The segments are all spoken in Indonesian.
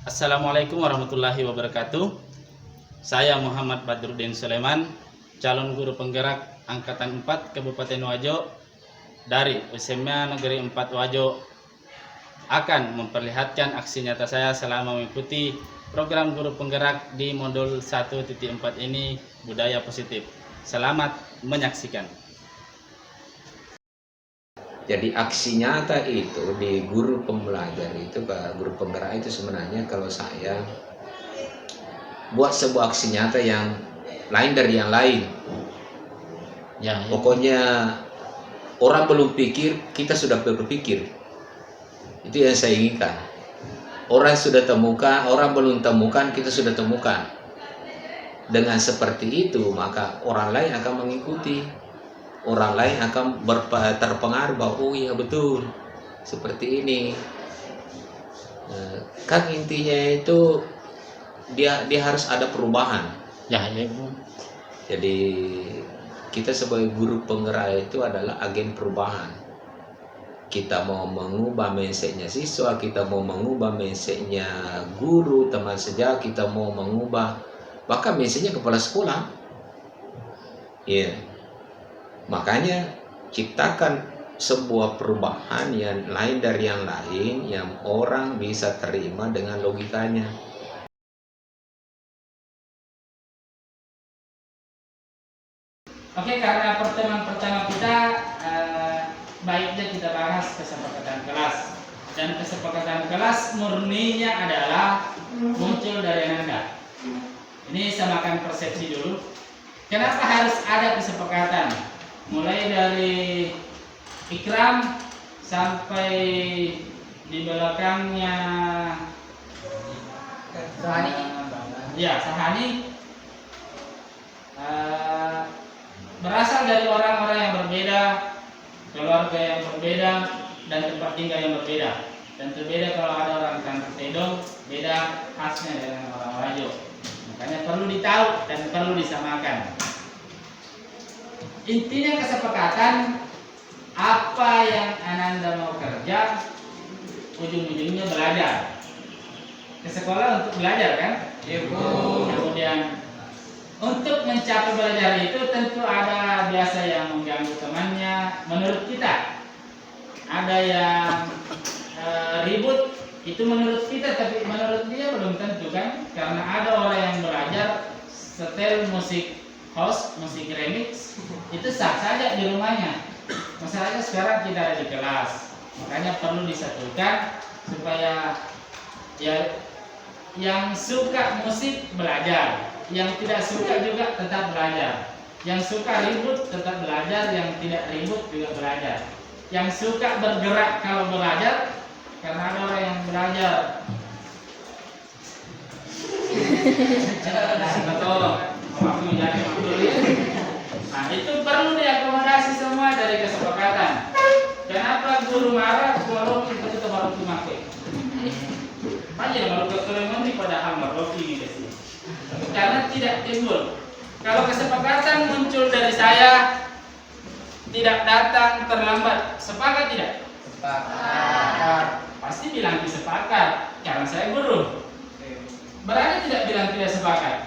Assalamualaikum warahmatullahi wabarakatuh. Saya Muhammad Badruddin Sulaiman, calon guru penggerak Angkatan 4 Kabupaten Wajo dari SMA Negeri 4 Wajo, akan memperlihatkan aksi nyata saya selama mengikuti program guru penggerak di modul 1.4 ini, budaya positif. Selamat menyaksikan. Jadi aksi nyata itu di guru pembelajar itu, guru penggerak itu sebenarnya kalau saya buat sebuah aksi nyata yang lain dari yang lain. Pokoknya orang belum pikir, kita sudah berpikir. Itu yang saya inginkan. Orang sudah temukan, orang belum temukan, kita sudah temukan. Dengan seperti itu, maka orang lain akan mengikuti. Orang lain akan terpengaruh bahwa oh iya betul seperti ini. Kan intinya itu dia harus ada perubahan. Ya, Bu. Jadi kita sebagai guru penggerak itu adalah agen perubahan. Kita mau mengubah mindsetnya siswa, kita mau mengubah mindsetnya guru, teman sejawat, kita mau mengubah bahkan mindsetnya kepala sekolah. Makanya ciptakan sebuah perubahan yang lain dari yang lain, yang orang bisa terima dengan logikanya. Oke, karena pertemuan pertama kita baiknya kita bahas kesepakatan kelas. Dan kesepakatan kelas murninya adalah muncul dari Anda. Ini samakan persepsi dulu. Kenapa harus ada kesepakatan? Mulai dari Ikram sampai di belakangnya Sahani. Sahani berasal dari orang-orang yang berbeda, keluarga yang berbeda, dan tempat tinggal yang berbeda. Tentu beda kalau ada orang Kampung Tedong, beda khasnya dengan orang Wajo. Makanya perlu ditahu dan perlu disamakan. Intinya kesepakatan apa yang Ananda mau kerja, ujung-ujungnya belajar. Ke sekolah untuk belajar kan? Iya, Bu. Kemudian untuk mencapai belajar itu tentu ada biasa yang mengganggu temannya. Menurut kita ada yang ribut, itu menurut kita, tapi menurut dia belum tentu kan? Karena ada orang yang belajar setel musik house, musik remix, itu sah saja di rumahnya. Masalahnya sekarang kita ada di kelas, makanya perlu disatukan supaya ya yang suka musik belajar, yang tidak suka juga tetap belajar, yang suka ribut tetap belajar, yang tidak ribut juga belajar, yang suka bergerak kalau belajar, karena ada orang yang belajar nah itu perlu diakomodasi semua dari kesepakatan. Kenapa guru marah kalau kita baru memakai aja baru keturunan ini padahal maroki ini guys. Karena tidak timbul. Kalau kesepakatan muncul dari saya, tidak datang terlambat, sepakat tidak? Sepakat. Pasti bilang sepakat karena saya guru. Berani tidak bilang tidak sepakat?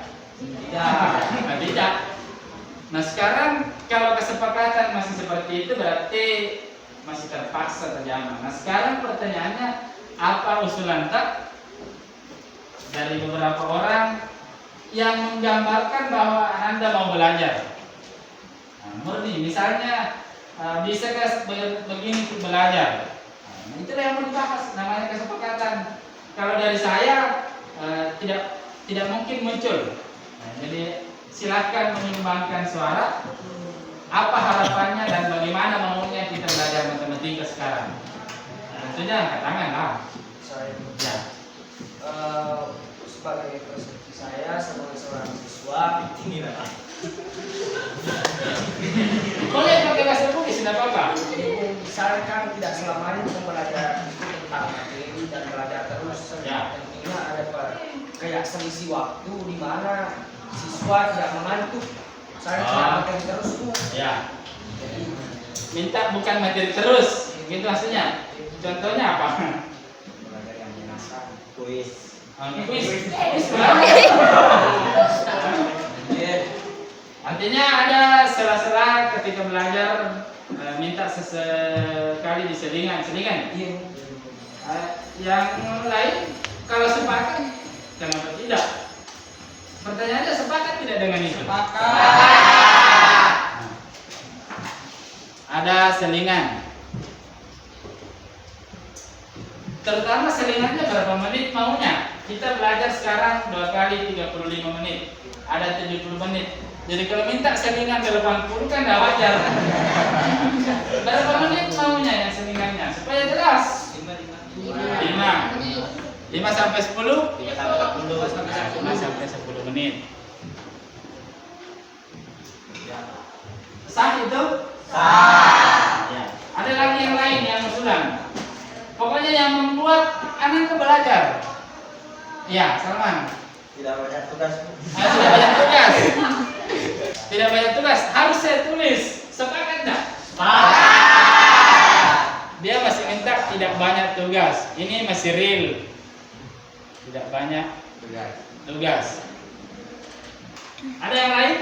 Tidak. Nah sekarang kalau kesepakatan masih seperti itu berarti masih terpaksa terjamah. Nah sekarang pertanyaannya, apa usulan tak dari beberapa orang yang menggambarkan bahwa Anda mau belajar? Murni, misalnya bisa begini untuk belajar. Itulah yang mau dibahas, namanya kesepakatan. Kalau dari saya tidak mungkin muncul. Jadi silakan menyumbangkan suara. Apa harapannya dan bagaimana maunya kita belajar matematika sekarang? Tentunya angkat tangan lah. Saya sebagai persepsi saya sebagai seorang siswa ini lah. Boleh pakai bahasa Inggris, tidak apa-apa. Misalkan tidak selamanya pembelajaran itu tentang materi dan belajar terus. Tentunya ada kayak selisih waktu di mana siswa tidak mengantuk. Saya tidak materi terus tuh. Jadi minta bukan materi terus, gitu maksudnya. Contohnya apa? Belajar yang menyenangkan, kuis. Artinya ada sela-sela ketika belajar minta sesekali diselingan. Yang lain kalau sepakat, kenapa tidak? Pertanyaannya sepakat tidak dengan itu? Ada selingan. Terutama selingannya berapa menit maunya? Kita belajar sekarang 2 kali 35 menit. Ada 70 menit. Jadi kalau minta selingan 80 kan tidak wajar. Berapa menit maunya yang selingannya? Supaya jelas. 5 sampai 10? 5 sampai 10 menit. Sah itu? Sah. Ya. Ada lagi yang lain yang usulan. Pokoknya yang membuat anak itu belajar. Ya, Salman. Tidak banyak tugas. Tidak banyak tugas. Tidak banyak tugas. Harus saya tulis. Sepakat enggak? Dia masih minta tidak banyak tugas. Ini masih real. Tidak banyak tugas. Ada yang lain?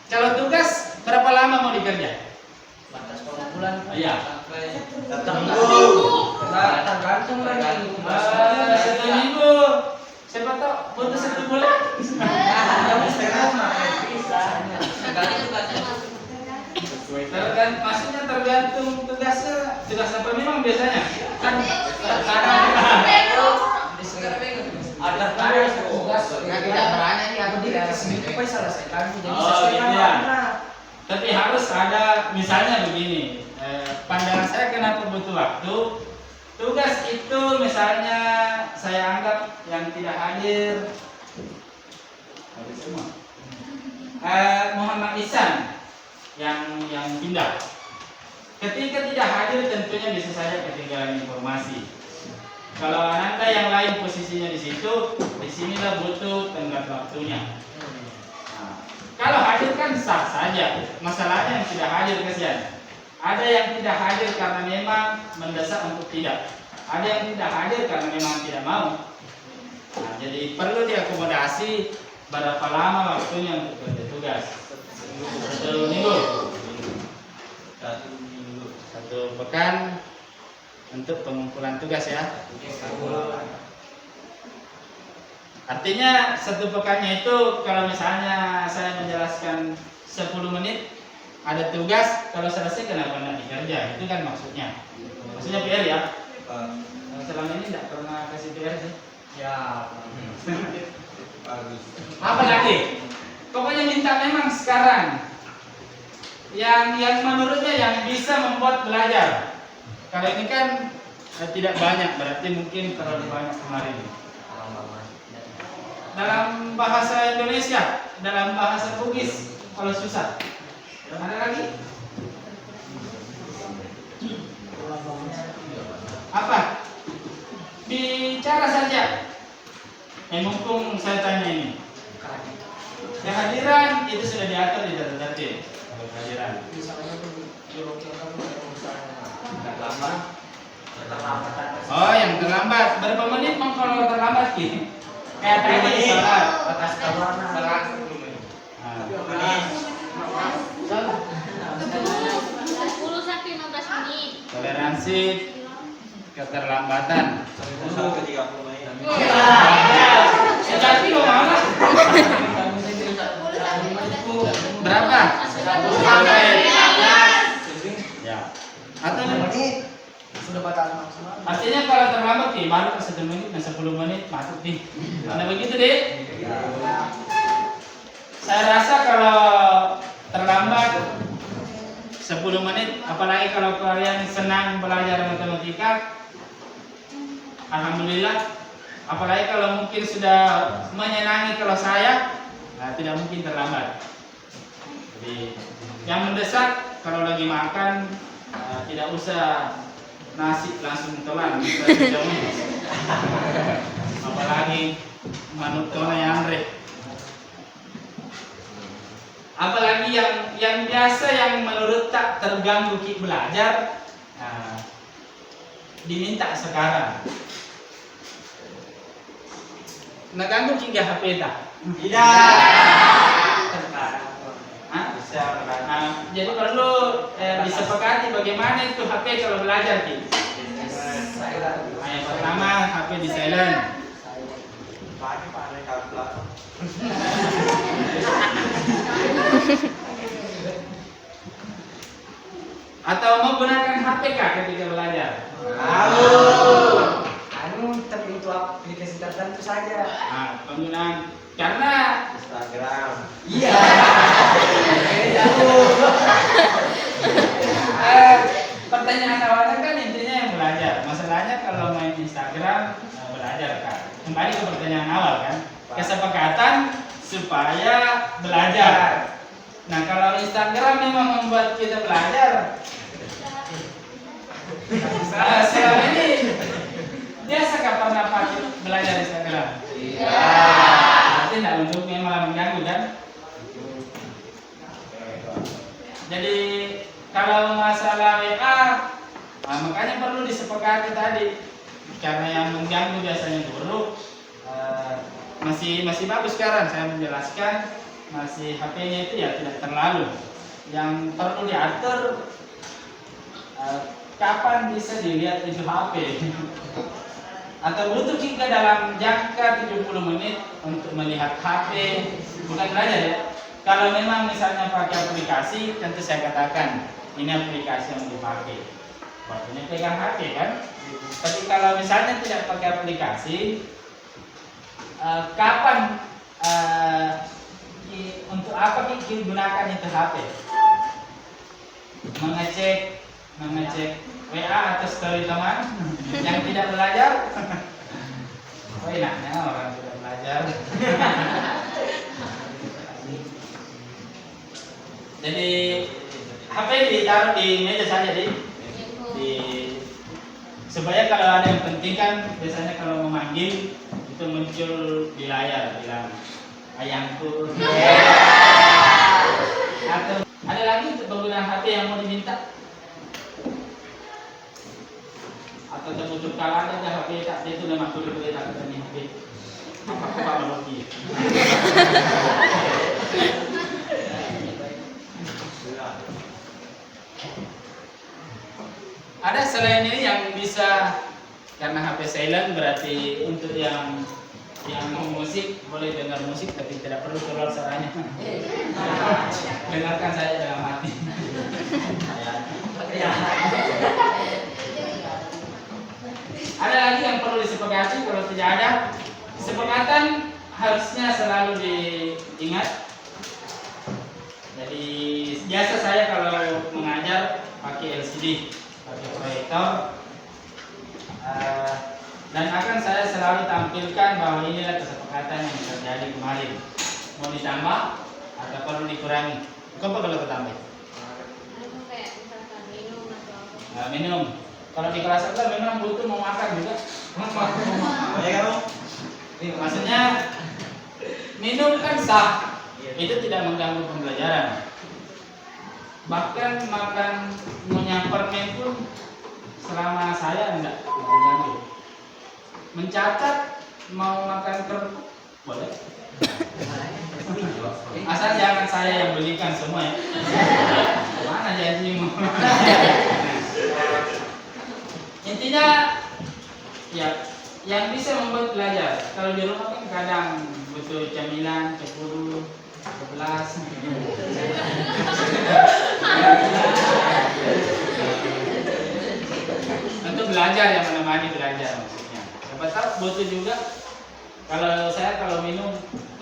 Kalau tugas berapa lama mau dikerja? Batas bulan. Iya. Tergantung lagi. 1 minggu. Siapa tahu butuh 1 bulan. Maksudnya tergantung tugasnya. Tugas apa memang biasanya? Kan kadang ada tugas seminggu selesaikan. Oh iya. Tapi harus ada misalnya begini. Pandangan saya kenapa butuh waktu? Tugas itu misalnya saya anggap yang tidak hadir semua. Muhammad Ihsan yang pindah. Ketika tidak hadir tentunya bisa saja ketinggalan informasi. Kalau Anda yang lain posisinya di situ, disinilah butuh tenggat waktunya. Nah, kalau hadir kan sah saja. Masalahnya yang tidak hadir kasihan. Ada yang tidak hadir karena memang mendesak untuk tidak. Ada yang tidak hadir karena memang tidak mau. Nah, jadi perlu diakomodasi berapa lama waktunya untuk kerja tugas. 1 minggu. 1 pekan untuk pengumpulan tugas ya. Artinya 1 pekannya itu kalau misalnya saya menjelaskan 10 menit ada tugas, kalau selesai kenapa tidak dikerja? Itu kan maksudnya. Maksudnya PR ya. Selama ini tidak pernah kasih PR sih. Ya. Apa lagi? Pokoknya minta memang sekarang yang menurutnya yang bisa membuat belajar. Kalau ini kan tidak banyak, berarti mungkin terlalu banyak kemarin. Dalam bahasa Indonesia, dalam bahasa Bugis, kalau susah. Ada lagi? Apa? Bicara saja. Mumpung saya tanya ini. Kehadiran itu sudah diatur di tata tertib. Kehadiran. Oh, yang terlambat. Berapa menit mau kalau terlambat ki? Kayak tadi salat atas kamar salat 10 menit. 10 sampai 15 menit. Toleransi keterlambatan. 10 ke 30 menit. Sejati lo mana? Berapa? 10 menit. Ya. Atau Menit sudah batas maksimal. artinya kalau terlambat ki baru ke 1 menit dan 10 menit masuk nih. Karena begitu deh. Saya rasa kalau terlambat 10 menit, apalagi kalau kalian senang belajar matematika, alhamdulillah. Apalagi kalau mungkin sudah menyenangi kalau saya, tidak mungkin terlambat. Jadi yang mendesak kalau lagi makan tidak usah nasi langsung telan, bisa dijamin. Apalagi manut tona yang Andre. Apalagi yang biasa yang menurut tak terganggu ki belajar, diminta sekarang. Naganggu hingga HP tak? Jadi perlu disepakati bagaimana itu HP kalau belajar Ki. Yang pertama HP di silent. Atau mau gunakan HP kah ketika belajar? Tertentu aplikasi tertentu saja. Penggunaan karena Instagram. iya. Pertanyaan awalnya kan intinya yang belajar. Masalahnya kalau main Instagram belajar kan. Kembali ke pertanyaan awal kan. Kesepakatan supaya belajar. Nah kalau Instagram memang membuat kita belajar. Selama ini biasa nggak pernah pakai belajar Instagram. Iya. Berarti tidak mendukung, malah mengganggu kan? Jadi kalau masalah WA, makanya perlu disepakati tadi. Karena yang mengganggu biasanya buruk. Masih bagus sekarang saya menjelaskan. Masih HP-nya itu ya tidak terlalu. Yang perlu diatur kapan bisa dilihat itu HP. Atau butuh hingga dalam jangka 70 menit untuk melihat HP, bukan belajar ya. Kalau memang misalnya pakai aplikasi, tentu saya katakan ini aplikasi yang dipakai. Waktunya pegang HP kan. Tapi kalau misalnya tidak pakai aplikasi, kapan untuk apa kita gunakan itu HP? Mengecek WA atau story teman yang tidak belajar. Oh enaknya orang tidak belajar. Jadi HP ditaruh di meja saja di supaya kalau ada yang penting kan biasanya kalau memanggil itu muncul di layar bilang ayangku. Atau ada lagi untuk penggunaan HP yang mau diminta? Atau tertutup kalah aja HP tak itu udah masuk dulu tak ketemu HP. Apa lagi? Ada selain ini yang bisa karena HP silent berarti untuk yang musik boleh dengar musik tapi tidak perlu keluar suaranya. Dengarkan saya dalam hati. Ada lagi yang perlu disepakati, kalau tidak ada kesepakatan harusnya selalu diingat. Jadi biasa saya kalau mengajar pakai LCD, pakai proyektor, dan akan saya selalu tampilkan bahwa inilah kesepakatan yang terjadi kemarin. Mau ditambah atau perlu dikurangi? Apa kalau tambah? Kayak misalkan minum atau apa? Minum. Kalau di kelas itu memang butuh mau makan juga. Maksudnya minum kan sah. Itu tidak mengganggu pembelajaran. Bahkan makan ngunyah permen pun selama saya enggak mengganggu. Mencatat mau makan kerupuk boleh. Asal jangan saya yang belikan semua ya. Mana janjimu? Intinya ya yang bisa membuat belajar. Kalau di rumah kan kadang butuh camilan, cemburu, 11. Untuk belajar yang menemani belajar maksudnya. Siapa tahu butuh juga. Kalau minum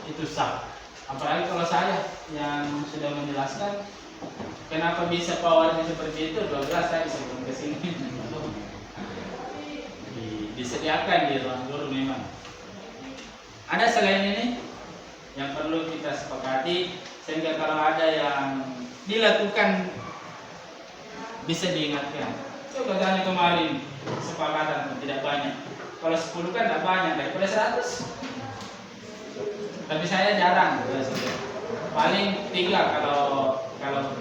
itu sah. Apalagi kalau saya yang sudah menjelaskan kenapa bisa powernya seperti itu 12 saya bisa ke sini. Disediakan di ruang guru memang. Ada selain ini yang perlu kita sepakati sehingga kalau ada yang dilakukan bisa diingatkan. Coba tanya kemarin sepakatan tidak banyak. Kalau 10 kan tidak banyak daripada 100. Tapi saya jarang. Paling 3 kalau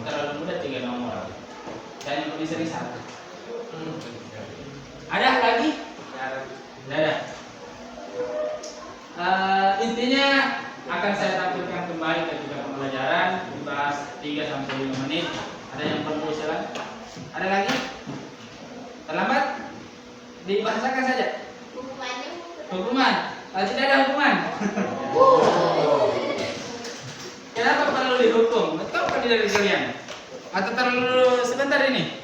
terlalu mudah 3 nomor. Saya yang lebih sering 1. Ada lagi? Tidak ada. Hukuman? Tidak ada hukuman. Kenapa perlu dihukum? Tahu kan dari kalian? Atau terlalu sebentar ini?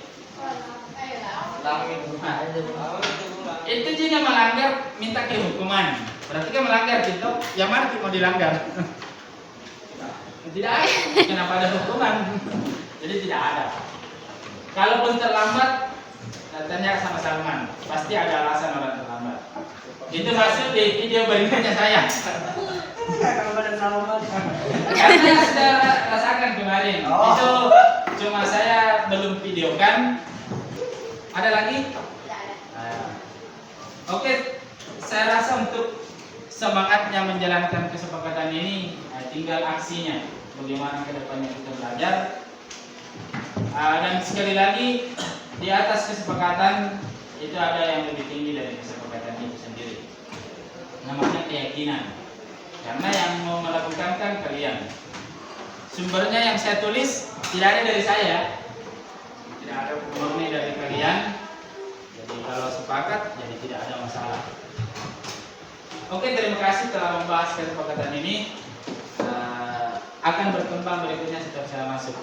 Itu jika melanggar minta ke hukuman. Berarti kan melanggar gitu. Yang mana mau dilanggar? Tidak ada. Kenapa ada hukuman? Jadi tidak ada. Kalaupun terlambat, tanya sama Salman. Pasti ada alasan orang terlambat. Itu masuk di video berikutnya saya. Karena sudah rasakan kemarin. Itu cuma saya belum videokan. Ada lagi? Oke, saya rasa untuk semangatnya menjalankan kesepakatan ini tinggal aksinya. Bagaimana kedepannya kita belajar. Dan sekali lagi di atas kesepakatan itu ada yang lebih tinggi dari kesepakatan itu sendiri. Namanya keyakinan. Karena yang mau melakukan kan kalian. Sumbernya yang saya tulis tidak ada dari saya. Tidak ada murni dari kalian. Jadi kalau sepakat jadi tidak ada masalah. Oke, terima kasih telah membahas kesepakatan ini. Akan berkembang berikutnya setelah saya masuk.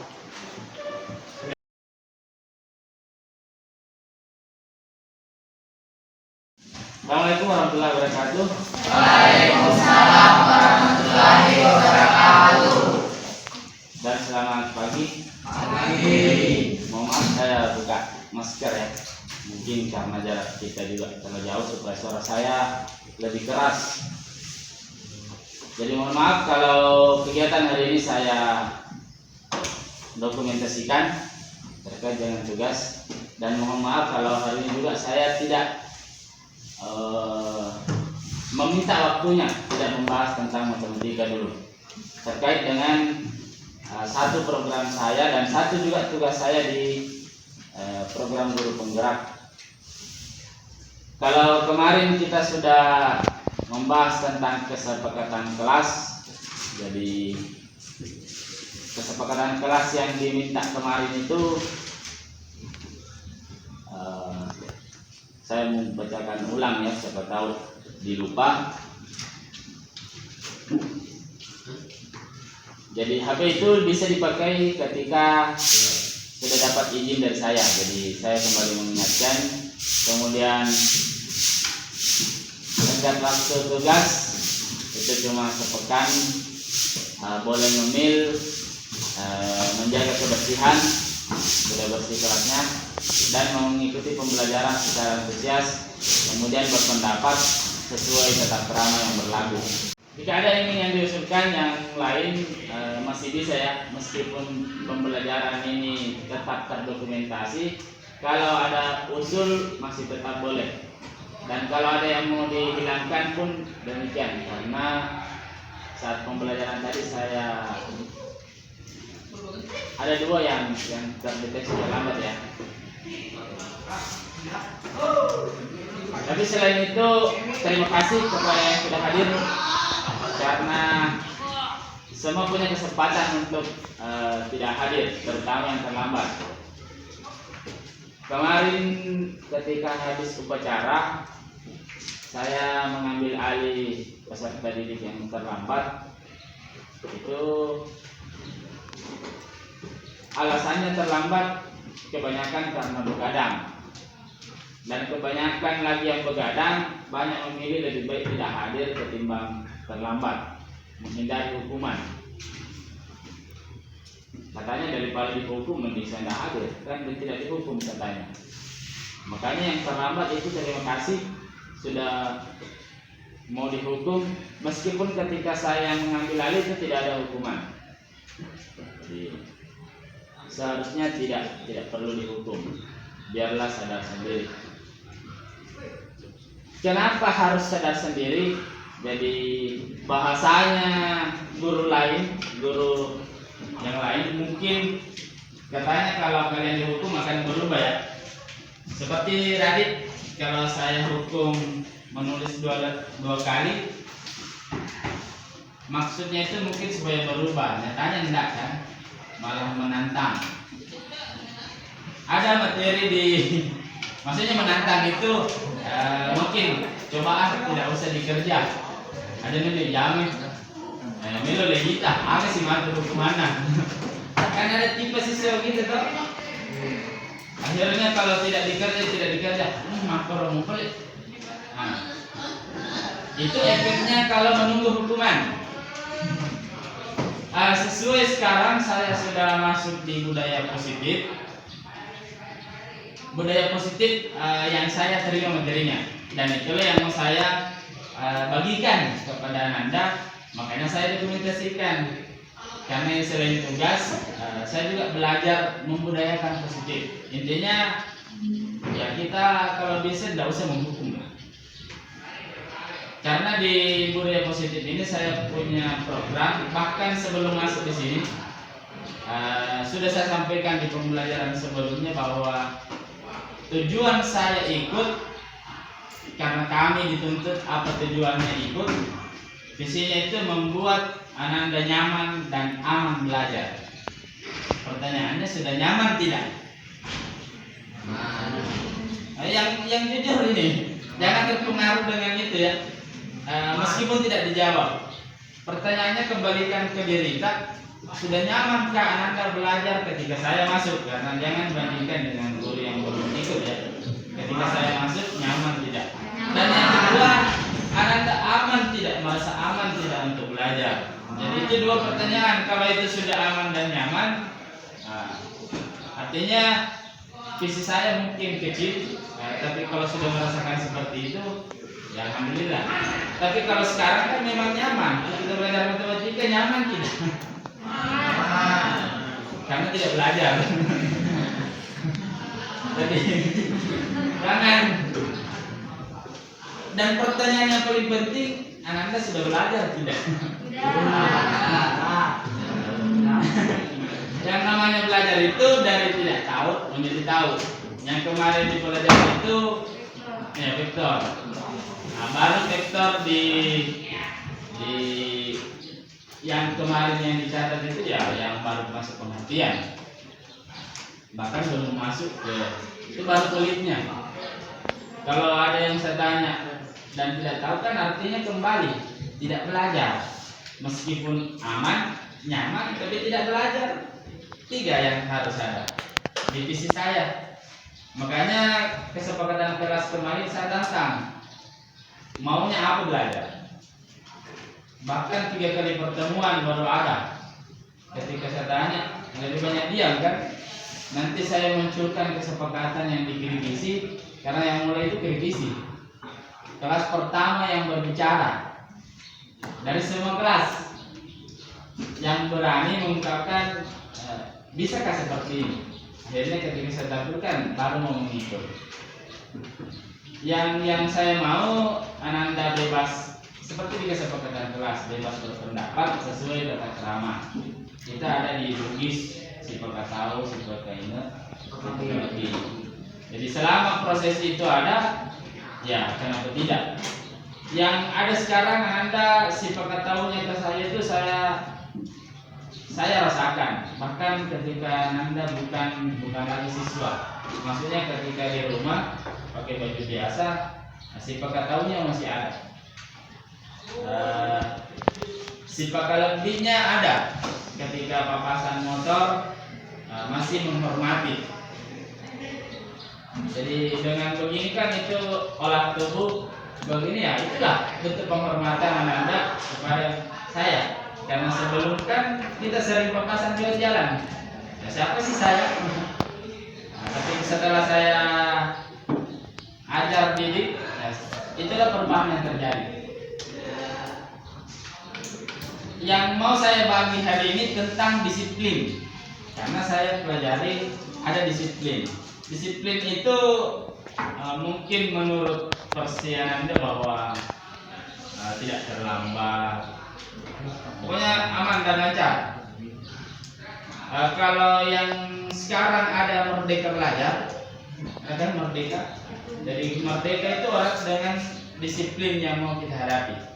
Assalamualaikum warahmatullahi wabarakatuh. Waalaikumsalam warahmatullahi wabarakatuh. Dan selamat pagi. Pagi. Mohon maaf saya buka masker ya. Mungkin karena jarak kita juga terlalu jauh supaya suara saya lebih keras. Jadi mohon maaf kalau kegiatan hari ini saya dokumentasikan terkait dengan tugas, dan mohon maaf kalau hari ini juga saya tidak meminta waktunya, tidak membahas tentang matematika dulu terkait dengan satu program saya dan satu juga tugas saya di program guru penggerak. Kalau kemarin kita sudah membahas tentang kesepakatan kelas, jadi kesepakatan kelas yang diminta kemarin itu saya membacakan ulang ya, siapa tahu dilupa. Jadi HP itu bisa dipakai ketika sudah dapat izin dari saya. Jadi saya kembali mengingatkan. Kemudian tenggat waktu tugas itu cuma sepekan. Boleh ngemil, menjaga kebersihan, sudah bersih kelasnya, dan mengikuti pembelajaran secara antusias, kemudian berpendapat sesuai tata krama yang berlaku. Jika ada yang diusulkan yang lain masih bisa ya, meskipun pembelajaran ini tetap terdokumentasi. Kalau ada usul masih tetap boleh, dan kalau ada yang mau dihilangkan pun demikian, karena saat pembelajaran tadi saya ada dua yang terdeteksi lambat ya. Tapi selain itu terima kasih kepada yang sudah hadir, karena semua punya kesempatan untuk tidak hadir, terutama yang terlambat. Kemarin ketika habis upacara, saya mengambil alih peserta didik yang terlambat. Itu alasannya terlambat kebanyakan karena begadang, dan kebanyakan lagi yang begadang banyak memilih lebih baik tidak hadir ketimbang terlambat, menghindari hukuman. Katanya daripada dihukum mending saya tidak hadir, kan tidak dihukum katanya. Makanya yang terlambat itu terima kasih sudah mau dihukum, meskipun ketika saya mengambil alih itu tidak ada hukuman. Jadi seharusnya tidak perlu dihukum, biarlah sadar sendiri. Kenapa harus sadar sendiri? Jadi bahasanya guru lain, guru yang lain mungkin katanya kalau kalian dihukum akan berubah ya. Seperti Radit, kalau saya hukum menulis dua kali, maksudnya itu mungkin supaya berubah, nyatanya enggak kan, malah menantang. Ada materi di Maksudnya menantang itu mungkin coba tidak usah dikerja. Ada nih jamin. Milo legita, apa sih matu kemana? Kan ada tipe siswa gitu toh. Akhirnya kalau tidak dikerja, makro mumpul. Nah, itu efeknya kalau menunggu hukuman. Sesuai sekarang saya sudah masuk di budaya positif. Budaya positif yang saya terima materinya, dan itulah yang mau saya bagikan kepada Ananda. Makanya saya dokumentasikan, karena selain tugas saya juga belajar membudayakan positif. Intinya ya kita kalau bisa tidak usah menghukum. Karena di budaya positif ini saya punya program, bahkan sebelum masuk di sini sudah saya sampaikan di pembelajaran sebelumnya bahwa tujuan saya ikut karena kami dituntut apa tujuannya ikut. Visinya itu membuat Ananda nyaman dan aman belajar. Pertanyaannya sudah nyaman tidak? Yang jujur ini, jangan terpengaruh dengan itu ya. Meskipun tidak dijawab, pertanyaannya kembalikan ke diri kita. Sudah nyamankah Ananda belajar ketika saya masuk? Karena jangan bandingkan dengan guru yang belum ikut ya. Ketika saya masuk nyaman tidak? Dan yang kedua, Ananda aman tidak, merasa aman tidak untuk belajar? Jadi itu dua pertanyaan. Kalau itu sudah aman dan nyaman, artinya visi saya mungkin kecil, tapi kalau sudah merasakan seperti itu, ya alhamdulillah. Tapi kalau sekarang kan memang nyaman, kita belajar matematika nyaman tidak? Karena tidak belajar. Jadi jangan. Dan pertanyaan yang paling penting, Ananda sudah belajar tidak? Yang namanya belajar itu dari tidak tahu menjadi tahu. Yang kemarin dipelajari itu ya vektor. Nah, baru vektor di yang kemarin yang dicatat itu ya yang baru masuk pengertian. Bahkan belum masuk ke itu baru kulitnya. Kalau ada yang saya tanya dan tidak tahu kan artinya kembali tidak belajar. Meskipun aman, nyaman tapi tidak belajar. 3 yang harus ada di visi saya. Makanya kesepakatan kelas kemarin saya tantang. Maunya apa belajar? Bahkan 3 kali pertemuan baru ada. Ketika saya tanya, lebih banyak diam kan? Nanti saya munculkan kesepakatan yang dikritisi. Karena yang mulai itu kritisi. Kelas pertama yang berbicara dari semua kelas yang berani mengungkapkan bisakah seperti ini. Akhirnya ketika saya tampilkan baru mau mengikut. Yang saya mau Ananda bebas seperti di kesepakatan kelas, bebas berpendapat sesuai tata krama. Kita ada di Bugis, sifat tahu, sifat ingat, jadi selama proses itu ada, ya kenapa tidak? Yang ada sekarang Anda sifat tahunya ke saya itu saya rasakan. Bahkan ketika Anda bukan lagi siswa, maksudnya ketika di rumah pakai baju biasa, sifat tahunya masih ada. Sifat lebihnya ada ketika papasan motor masih menghormati. Jadi dengan begini kan itu olah tubuh begini ya, itulah bentuk penghormatan Anda kepada saya. Karena sebelum kan kita sering papasan di jalan. Ya, siapa sih saya? Nah, tapi setelah saya ajar didik, ya, itulah perubahan yang terjadi. Yang mau saya bagi hari ini tentang disiplin. Karena saya pelajari ada disiplin. Disiplin itu mungkin menurut versi Anda bahwa tidak terlambat, pokoknya aman dan lancar. Kalau yang sekarang ada merdeka belajar, ada merdeka. Jadi merdeka itu orang dengan disiplin yang mau kita hadapi.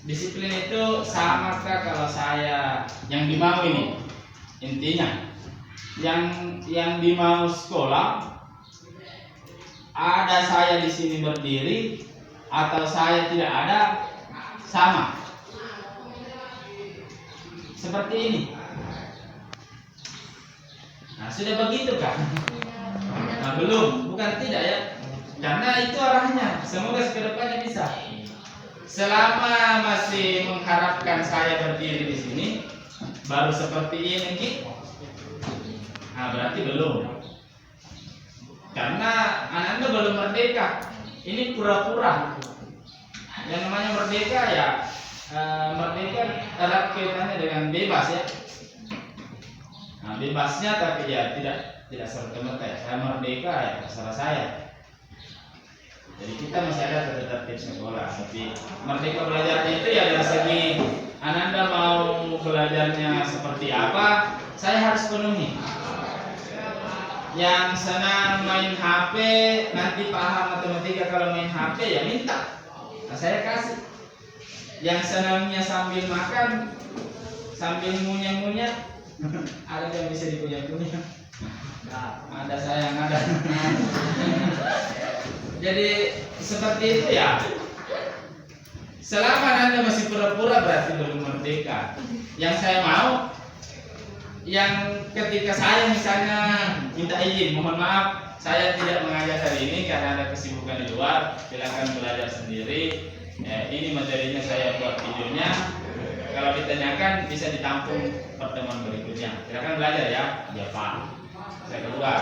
Disiplin itu samakah kalau saya yang dimau ini intinya yang dimau sekolah ada saya di sini berdiri atau saya tidak ada, sama. Seperti ini. Nah, sudah begitu kan? Nah, belum, bukan tidak ya. Karena itu arahnya. Semoga kedepannya bisa. Selama masih mengharapkan saya berdiri di sini, baru seperti ini, Ki. Nah, berarti belum. Karena Anda belum merdeka. Ini pura-pura. Yang namanya merdeka ya, merdeka erat kaitannya dengan bebas ya. Nah, bebasnya tapi ya tidak serta-merta ya. Saya merdeka ya terserah saya. Jadi kita masih ada tertib sekolah. Tapi merdeka belajarnya itu ya dari segi Ananda mau belajarnya seperti apa, saya harus penuhi. Yang senang main HP, nanti paham matematika kalau main HP ya minta. Nah, saya kasih. Yang senangnya sambil makan, sambil ngunyah-ngunyah, ada yang bisa dikunyah-kunyah. Nah, ada saya yang ada. Jadi seperti itu ya. Selama Anda masih pura-pura berarti belum merdeka. Yang saya mau, yang ketika saya misalnya minta izin, mohon maaf, saya tidak mengajar hari ini karena ada kesibukan di luar. Silakan belajar sendiri. Ini materinya saya buat videonya. Kalau ditanyakan bisa ditampung pertemuan berikutnya. Silakan belajar ya. Ya Pak, saya keluar.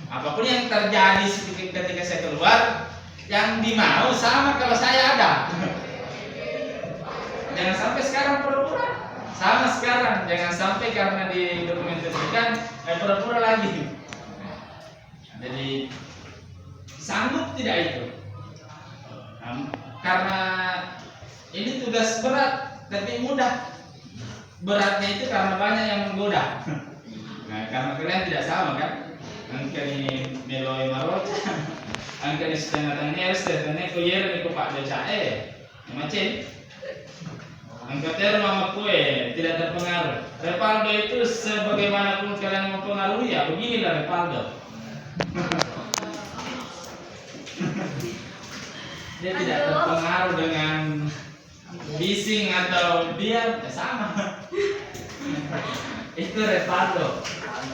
Apapun yang terjadi ketika saya keluar, yang dimau sama kalau saya ada. Jangan sampai sekarang pura-pura. Sama sekarang, jangan sampai karena didokumentasikan pura-pura lagi. Jadi sanggup tidak itu? Karena ini tugas berat tapi mudah. Beratnya itu karena banyak yang menggoda. Nah, karena kalian tidak sama kan? Angkani meloi marot, angkani setengah tangnya setengah kuyer ni kupak decae, macam. Angkatnya mama kue tidak terpengaruh. Repaldo itu sebagaimanapun kalian mempengaruhi ya beginilah Repaldo. Dia tidak terpengaruh dengan bising atau diam, sama. Itu Repaldo.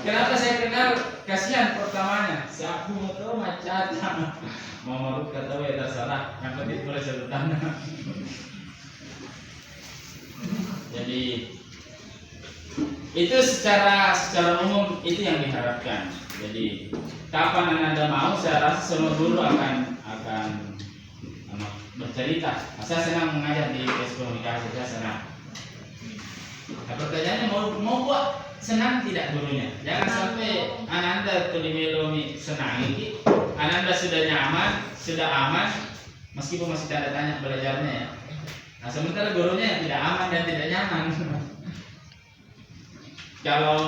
Kenapa saya kenal? Kasihan pertamanya. Siapa mau tahu macet? Mau marut kata ya terserah. Yang penting boleh sebutan. Jadi itu secara umum itu yang diharapkan. Jadi kapan Anda mau, saya rasa semua guru akan bercerita. Saya senang mengajar di kelas komunikasi, saya senang. Nah, pertanyaannya mau buat senang tidak gurunya? Jangan sampai Ananda tulimelomi senang ini, Ananda sudah nyaman, sudah aman, meskipun masih tanda tanya belajarnya ya. Nah, sementara gurunya yang tidak aman dan tidak nyaman. Kalau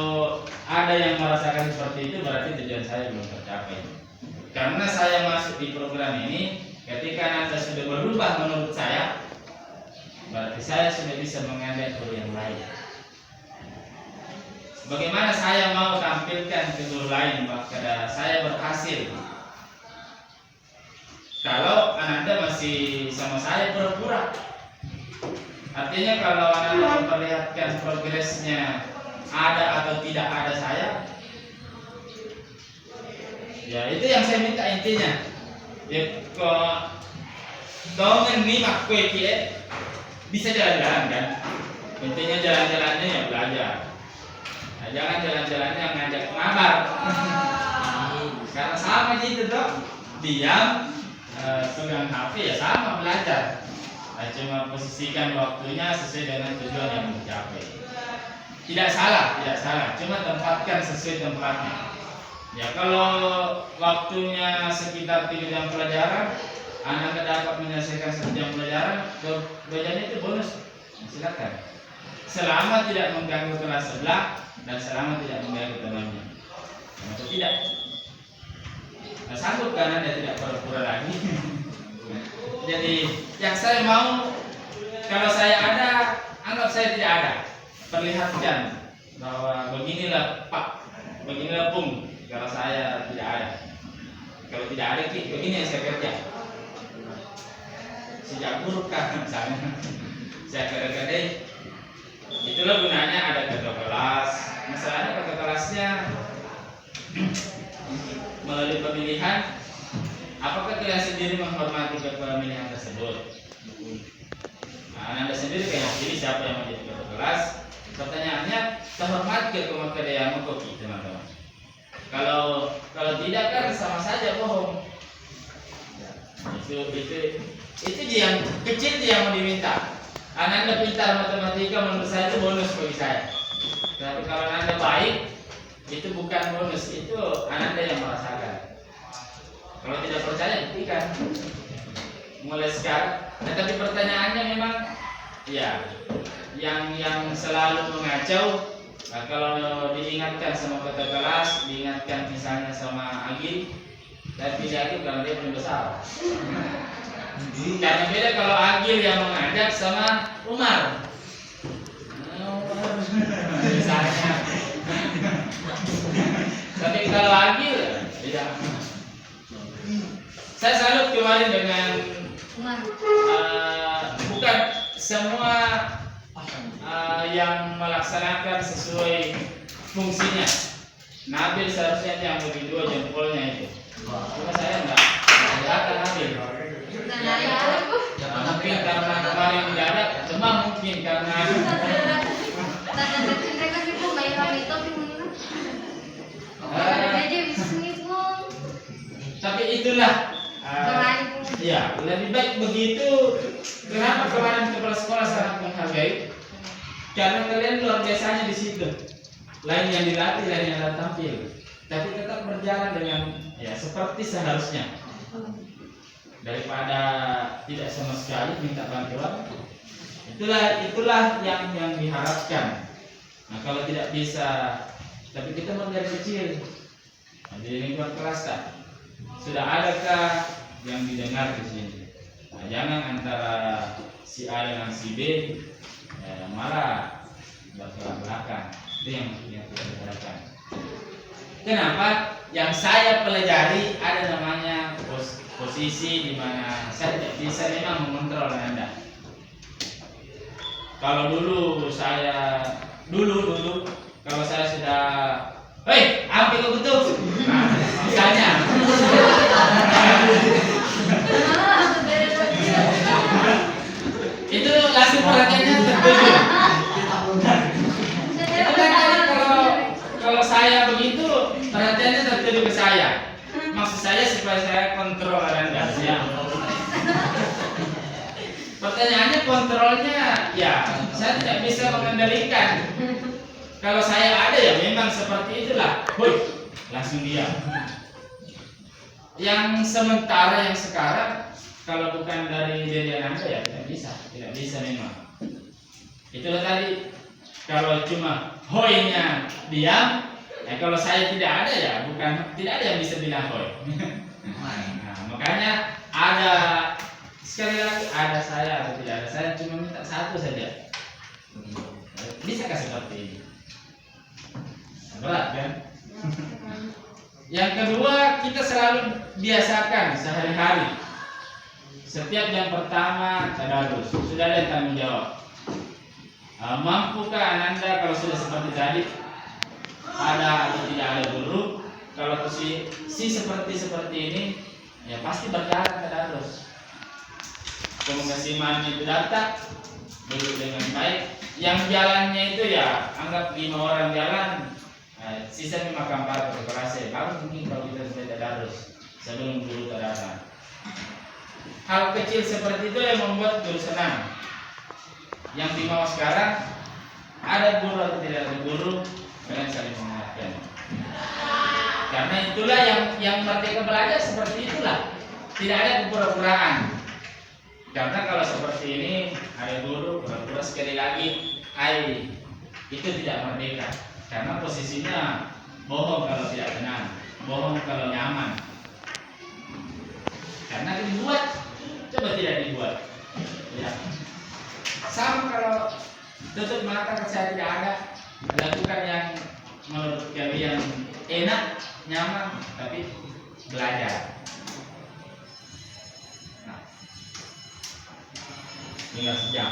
ada yang merasakan seperti itu berarti tujuan saya belum tercapai. Karena saya masuk di program ini, ketika Anda sudah berubah menurut saya, berarti saya sudah bisa mengandalkan guru yang lain. Bagaimana saya mau tampilkan ke guru lain bahwa saya berhasil? Kalau Anda masih sama saya pura-pura. Artinya kalau Anda memperlihatkan progresnya ada atau tidak ada saya, ya itu yang saya minta intinya. Ya kok dongen nih mak kue kie bisa jalan-jalan kan? Intinya jalan-jalannya ya belajar. Nah, jangan jalan-jalannya ngajak ngabar. Karena sama gitu dong. Diam, pegang HP ya sama belajar. Nah, cuma posisikan waktunya sesuai dengan tujuan yang mencapai. Tidak salah, cuma tempatkan sesuai tempatnya. Ya kalau waktunya sekitar 3 jam pelajaran, Anda dapat menyelesaikan 1 jam pelajaran, belajarnya itu bonus. Silakan. Selama tidak mengganggu kelas sebelah dan selama tidak mengganggu temannya. Atau tidak? Nah, sanggup kan Anda tidak pura-pura lagi. Jadi yang saya mau, kalau saya ada, anggap saya tidak ada. Perlihatkan bahwa beginilah Pak, beginilah Bung, kalau saya tidak ada. Kalau tidak ada begini yang saya kerja. Sejak buruk kan misalnya saya kadang-kadang itulah gunanya ada kakak kelas. Masalahnya kakak kelasnya melalui pemilihan, apakah kalian sendiri menghormati pemilihan tersebut? Nah, Anda sendiri kayak pilih siapa yang menjadi kakak kelas. Pertanyaannya, terhormat ke kemakadayaan kopi, teman-teman. Kalau tidak kan sama saja bohong. Itu yang kecil yang mau diminta. Anda pintar matematika menurut saya itu bonus bagi saya. Tapi kalau Anda baik, itu bukan bonus, itu Anda yang merasakan. Kalau tidak percaya, buktikan. Mulai sekarang. Nah, tapi pertanyaannya memang, ya, yang selalu mengacau. Nah, kalau diingatkan sama kakak kelas, diingatkan misalnya sama Agil, dan pilih Agil kalau dia belum besar. Karena beda kalau Agil yang mengajak sama Umar. Misalnya. Tapi kalau Agil, tidak. Saya salut kemarin dengan bukan semua yang melaksanakan sesuai fungsinya. Nabil seharusnya yang lebih dua jempolnya itu. Cuma saya enggak. Kelihatan Nabil. Mungkin karena kemarin tidak ada, cuma mungkin karena tapi itulah ya lebih baik begitu. Kenapa kemarin kepala sekolah sangat menghargai? Karena kalian luar biasanya di situ. Lain yang dilatih, lain yang tampil. Tapi tetap berjalan dengan ya seperti seharusnya. Daripada tidak sama sekali minta bantuan. Itulah yang diharapkan. Nah, kalau tidak bisa, tapi kita mau dari kecil. Nah, di lingkungan kelas tak sudah adakah yang didengar di sini? Nah, jangan antara si A dengan si B malah bertolak belakang. Itu yang kita bicarakan. Kenapa? Yang saya pelajari ada namanya posisi di mana saya tidak bisa memang mengontrol Anda. Kalau dulu kalau saya sudah, hei, ambil ke betul. Nah, misalnya. Itu langsung perhatiannya tertuju. Itu kan kalau saya begitu perhatiannya tertuju ke saya. Maksud saya supaya saya kontrol Anda. Ya. Pertanyaannya kontrolnya, ya saya tidak bisa mengendalikan. Kalau saya ada ya memang seperti itulah. Woi, langsung diam. Yang sementara yang sekarang kalau bukan dari jadian Anda ya tidak bisa memang. Itulah tadi, kalau cuma hoinya diam, kalau saya tidak ada ya tidak ada yang bisa bilang hoi. Nah, makanya ada sekali lagi ada saya atau tidak ada saya, cuma minta satu saja. Bisakah seperti ini? Berat kan? Yang kedua, kita selalu biasakan sehari-hari. Setiap yang pertama tadarus, sudah ada yang tanggung jawab. Mampukah Anda kalau sudah seperti tadi, ada atau tidak ada guru? Kalau posisi seperti ini, ya pasti berjalan tadarus. Komunikasiman itu data, duduk dengan baik. Yang jalannya itu ya anggap 5 orang jalan, sisa 5 kampar berkerasa. Baru mungkin kalau kita sudah tadarus sebelum guru datang. Hal kecil seperti itu yang membuat guru senang. Yang di bawah sekarang ada guru atau tidak ada guru, kalian saling mengingatkan. Karena itulah yang merdeka belajar seperti itulah. Tidak ada kepura-puraan. Karena kalau seperti ini ada guru pura-pura sekali lagi, itu tidak merdeka. Karena posisinya bohong kalau tidak tenang, bohong kalau nyaman. Karena dibuat, coba tidak dibuat. Ya. Sama kalau tutup mata saya tidak ada, lakukan yang menurut kalian enak, nyaman, tapi belajar. Nah, tinggal sejam.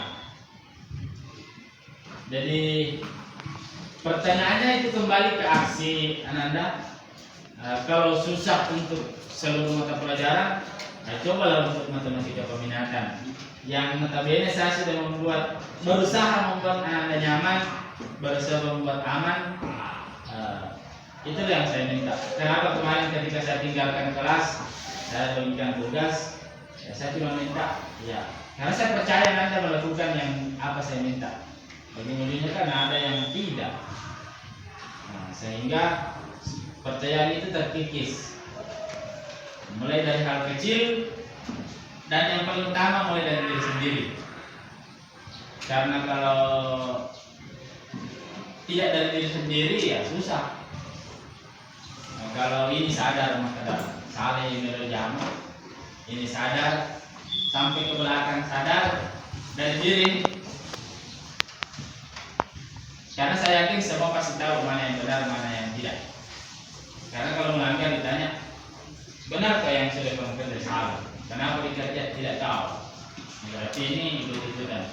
Jadi pertanyaannya itu kembali ke aksi Ananda. Kalau susah untuk seluruh mata pelajaran, cobalah untuk matematika peminatan. Yang notabene saya sudah berusaha membuat Ananda nyaman, berusaha membuat aman. Itulah yang saya minta. Kenapa kemarin ketika saya tinggalkan kelas, saya bagikan tugas, ya saya cuma minta, ya karena saya percaya Anda melakukan yang apa saya minta. Bagi kan ada yang tidak. Nah, sehingga percayaan itu terkikis. Mulai dari hal kecil dan yang paling utama mulai dari diri sendiri. Karena kalau tidak dari diri sendiri ya susah. Nah, kalau ini sadar maka salah yang jamu. Ini sadar sampai ke belakang sadar dari diri. Karena saya yakin semua pasti tahu mana yang benar mana yang tidak. Karena kalau melanggar ditanya, benarkah yang sudah kamu kerja salah? Kenapa dikerja tidak tahu? Berarti ini itu dan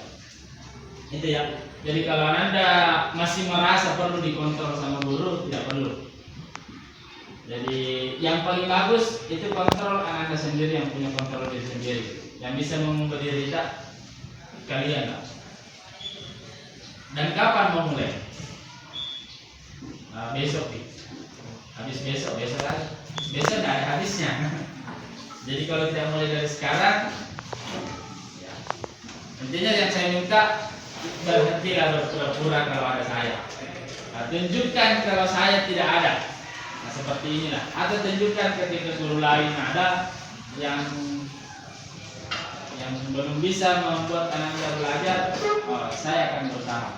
itu ya. Jadi kalau Anda masih merasa perlu dikontrol sama guru, tidak perlu. Jadi yang paling bagus itu kontrol Anda sendiri, yang punya kontrol diri sendiri, yang bisa mengubah diri kalian. Dan kapan mau mulai? Besok nih. Habis besok lagi. Besok tidak ada habisnya. Jadi kalau tidak mulai dari sekarang, ya. Intinya yang saya minta, berhentilah berpura-pura kalau ada saya. Tunjukkan kalau saya tidak ada. Nah, seperti inilah. Atau tunjukkan ketika guru lain ada yang belum bisa membuat Anda belajar, saya akan berusaha.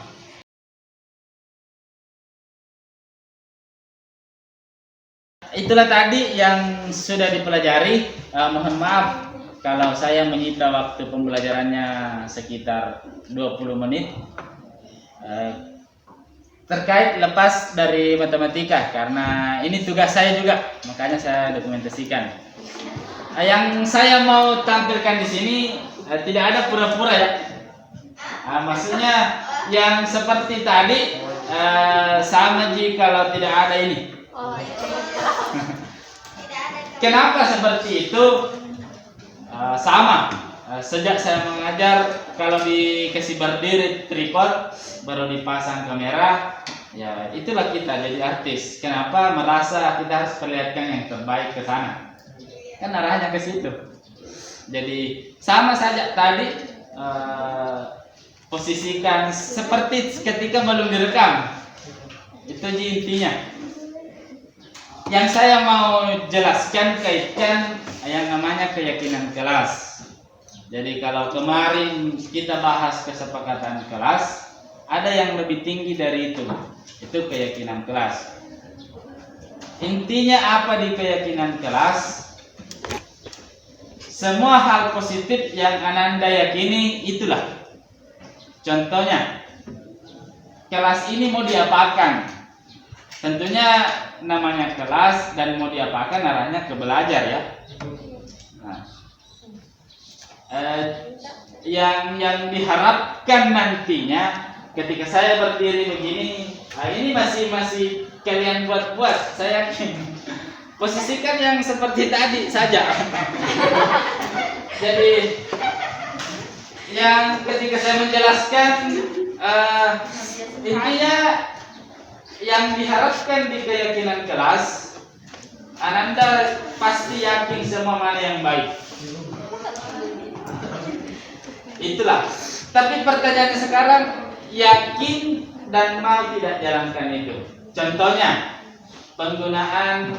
Itulah tadi yang sudah dipelajari. Mohon maaf kalau saya menyita waktu pembelajarannya sekitar 20 menit. Terkait lepas dari matematika, karena ini tugas saya juga, makanya saya dokumentasikan. Yang saya mau tampilkan di sini tidak ada pura-pura ya. Maksudnya yang seperti tadi sama jika kalau tidak ada ini. Oh, iya. Kenapa seperti itu? Sama. Sejak saya mengajar, kalau dikasih berdiri tripod baru dipasang kamera, ya itulah kita jadi artis. Kenapa? Merasa kita harus perlihatkan yang terbaik ke sana. Kan arahnya ke situ. Jadi sama saja tadi, posisikan seperti ketika belum direkam. Itu intinya. Yang saya mau jelaskan kaitkan yang namanya keyakinan kelas. Jadi kalau kemarin kita bahas kesepakatan kelas, ada yang lebih tinggi dari itu. Itu keyakinan kelas. Intinya apa di keyakinan kelas? Semua hal positif yang Ananda yakini itulah. Contohnya, kelas ini mau diapakan? Tentunya namanya kelas dan mau diapakan arahnya ke belajar ya. Nah, yang diharapkan nantinya ketika saya berdiri begini, ini masih kalian buat. Saya yakin. Posisikan yang seperti tadi saja. Jadi yang ketika saya menjelaskan intinya yang diharapkan di keyakinan kelas, Ananda pasti yakin semua mana yang baik. Itulah. Tapi pertanyaannya sekarang, yakin dan mau tidak jalankan itu. Contohnya, penggunaan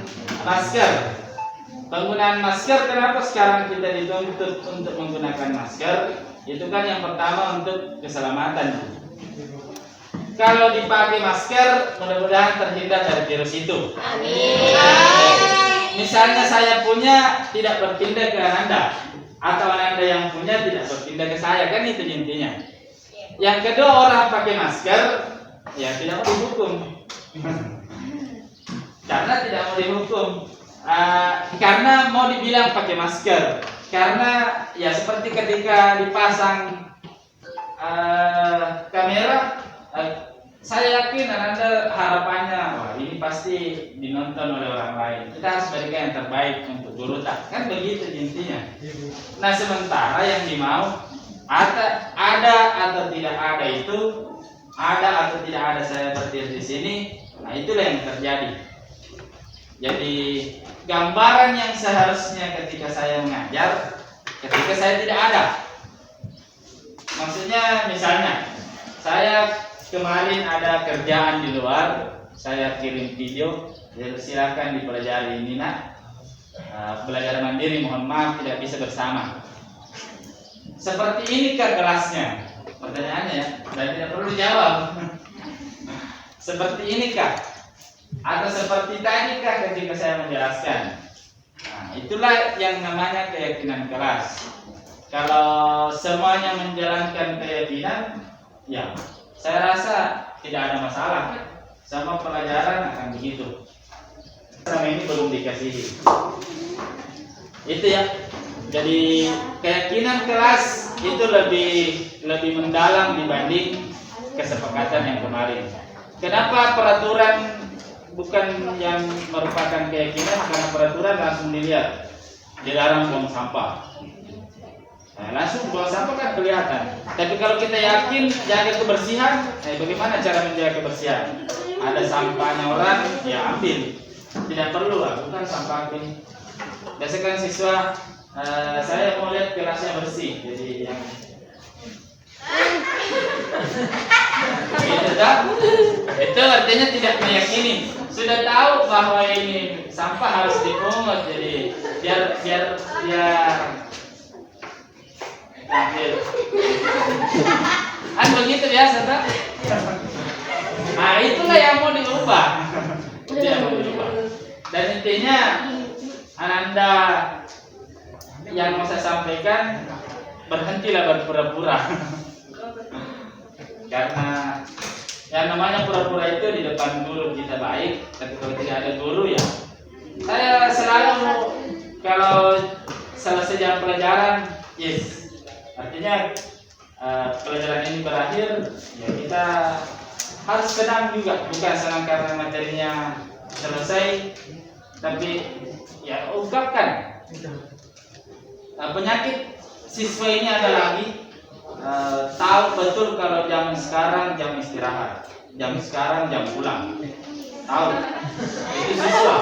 masker. Penggunaan masker, kenapa sekarang kita dituntut untuk menggunakan masker? Itu kan yang pertama untuk keselamatan. Kalau dipakai masker, mudah-mudahan terhindar dari virus itu. Amin. Misalnya saya punya tidak berpindah ke Ananda, atau Ananda yang punya tidak berpindah ke saya, kan itu intinya. Yang kedua, orang pakai masker, ya tidak mau dihukum. Karena tidak mau dihukum. Karena mau dibilang pakai masker, karena ya seperti ketika dipasang kamera, saya yakin Anda harapannya, wah ini pasti dinonton oleh orang lain. Kita harus berikan yang terbaik untuk guru tak, kan begitu intinya. Nah sementara yang dimau ada atau tidak ada itu, ada atau tidak ada saya berdiri di sini, nah itulah yang terjadi. Jadi gambaran yang seharusnya ketika saya mengajar, ketika saya tidak ada. Maksudnya misalnya saya kemarin ada kerjaan di luar, saya kirim video, ya silakan dipelajari ini nak. Belajar mandiri, mohon maaf tidak bisa bersama. Seperti inikah kelasnya? Pertanyaannya ya, dan tidak perlu dijawab. Seperti inikah? Atau seperti tadikah ketika saya menjelaskan? Nah, itulah yang namanya keyakinan kelas. Kalau semuanya menjalankan keyakinan, ya saya rasa tidak ada masalah. Sama pelajaran akan begitu. Sama ini belum dikasihi. Itu ya. Jadi keyakinan kelas itu lebih mendalam dibanding kesepakatan yang kemarin. Kenapa peraturan bukan yang merupakan keyakinan? Karena peraturan langsung dilihat, dilarang buang sampah. Nah, langsung buang sampah kan kelihatan. Tapi kalau kita yakin jaga kebersihan, bagaimana cara menjaga kebersihan? Ada sampahnya orang, ya ambil. Tidak perlu lah, bukan sampah ini. Biasanya kan siswa, saya mau lihat kelasnya bersih, jadi yang itu artinya tidak meyakini. Sudah tahu bahwa ini sampah harus dipungut, jadi biar ambil. Kan begitu biasa tak? Nah itulah yang mau diubah. Itu yang mau diubah. Dan intinya Ananda yang mau saya sampaikan, berhentilah berpura-pura. Karena yang namanya pura-pura itu di depan guru kita baik, tapi kalau tidak ada guru ya. Saya selalu kalau selesai jam pelajaran, yes, artinya pelajaran ini berakhir, ya kita harus senang juga, bukan senang karena materinya selesai, tapi ya ungkapkan. Penyakit siswa ini ada lagi, tahu betul kalau jam sekarang jam istirahat, jam sekarang jam pulang, tahu itu siswa.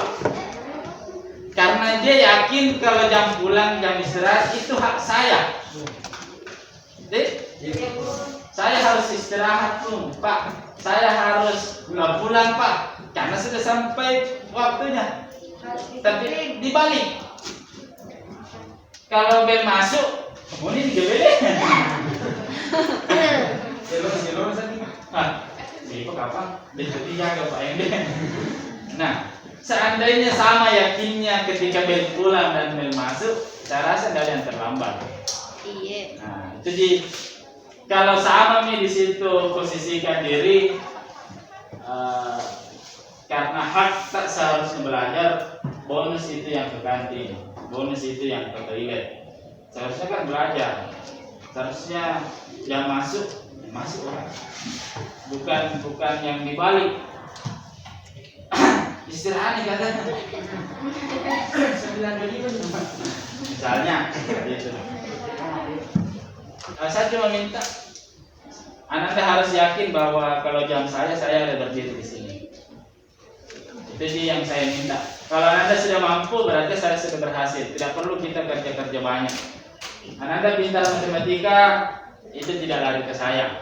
Karena dia yakin kalau jam pulang jam istirahat itu hak saya. Jadi saya harus istirahat tuh Pak, saya harus pulang Pak, karena sudah sampai waktunya. Tapi dibalik, kalau bel masuk, ini digabele. Selor saja. Ini kok kapan? Dia ke Pak Ende. Nah, seandainya sama yakinnya ketika bel pulang dan bel masuk, saya rasa nggak ada yang terlambat. Iya. Nah, jadi kalau sama nih di situ posisikan diri, karena hak tak seharusnya belajar, bonus itu yang ke kantin, bonus itu yang ke toilet. Seharusnya kan belajar, seharusnya yang masuk orang, bukan yang dibalik. Istirahat nih katanya. 9 menit misalnya gitu. Saya cuma minta Anda harus yakin bahwa kalau jam saya ada berdiri di sini. Itu sih yang saya minta. Kalau Anda sudah mampu berarti saya sudah berhasil. Tidak perlu kita kerja banyak. Anda pintar matematika itu tidak lari ke saya.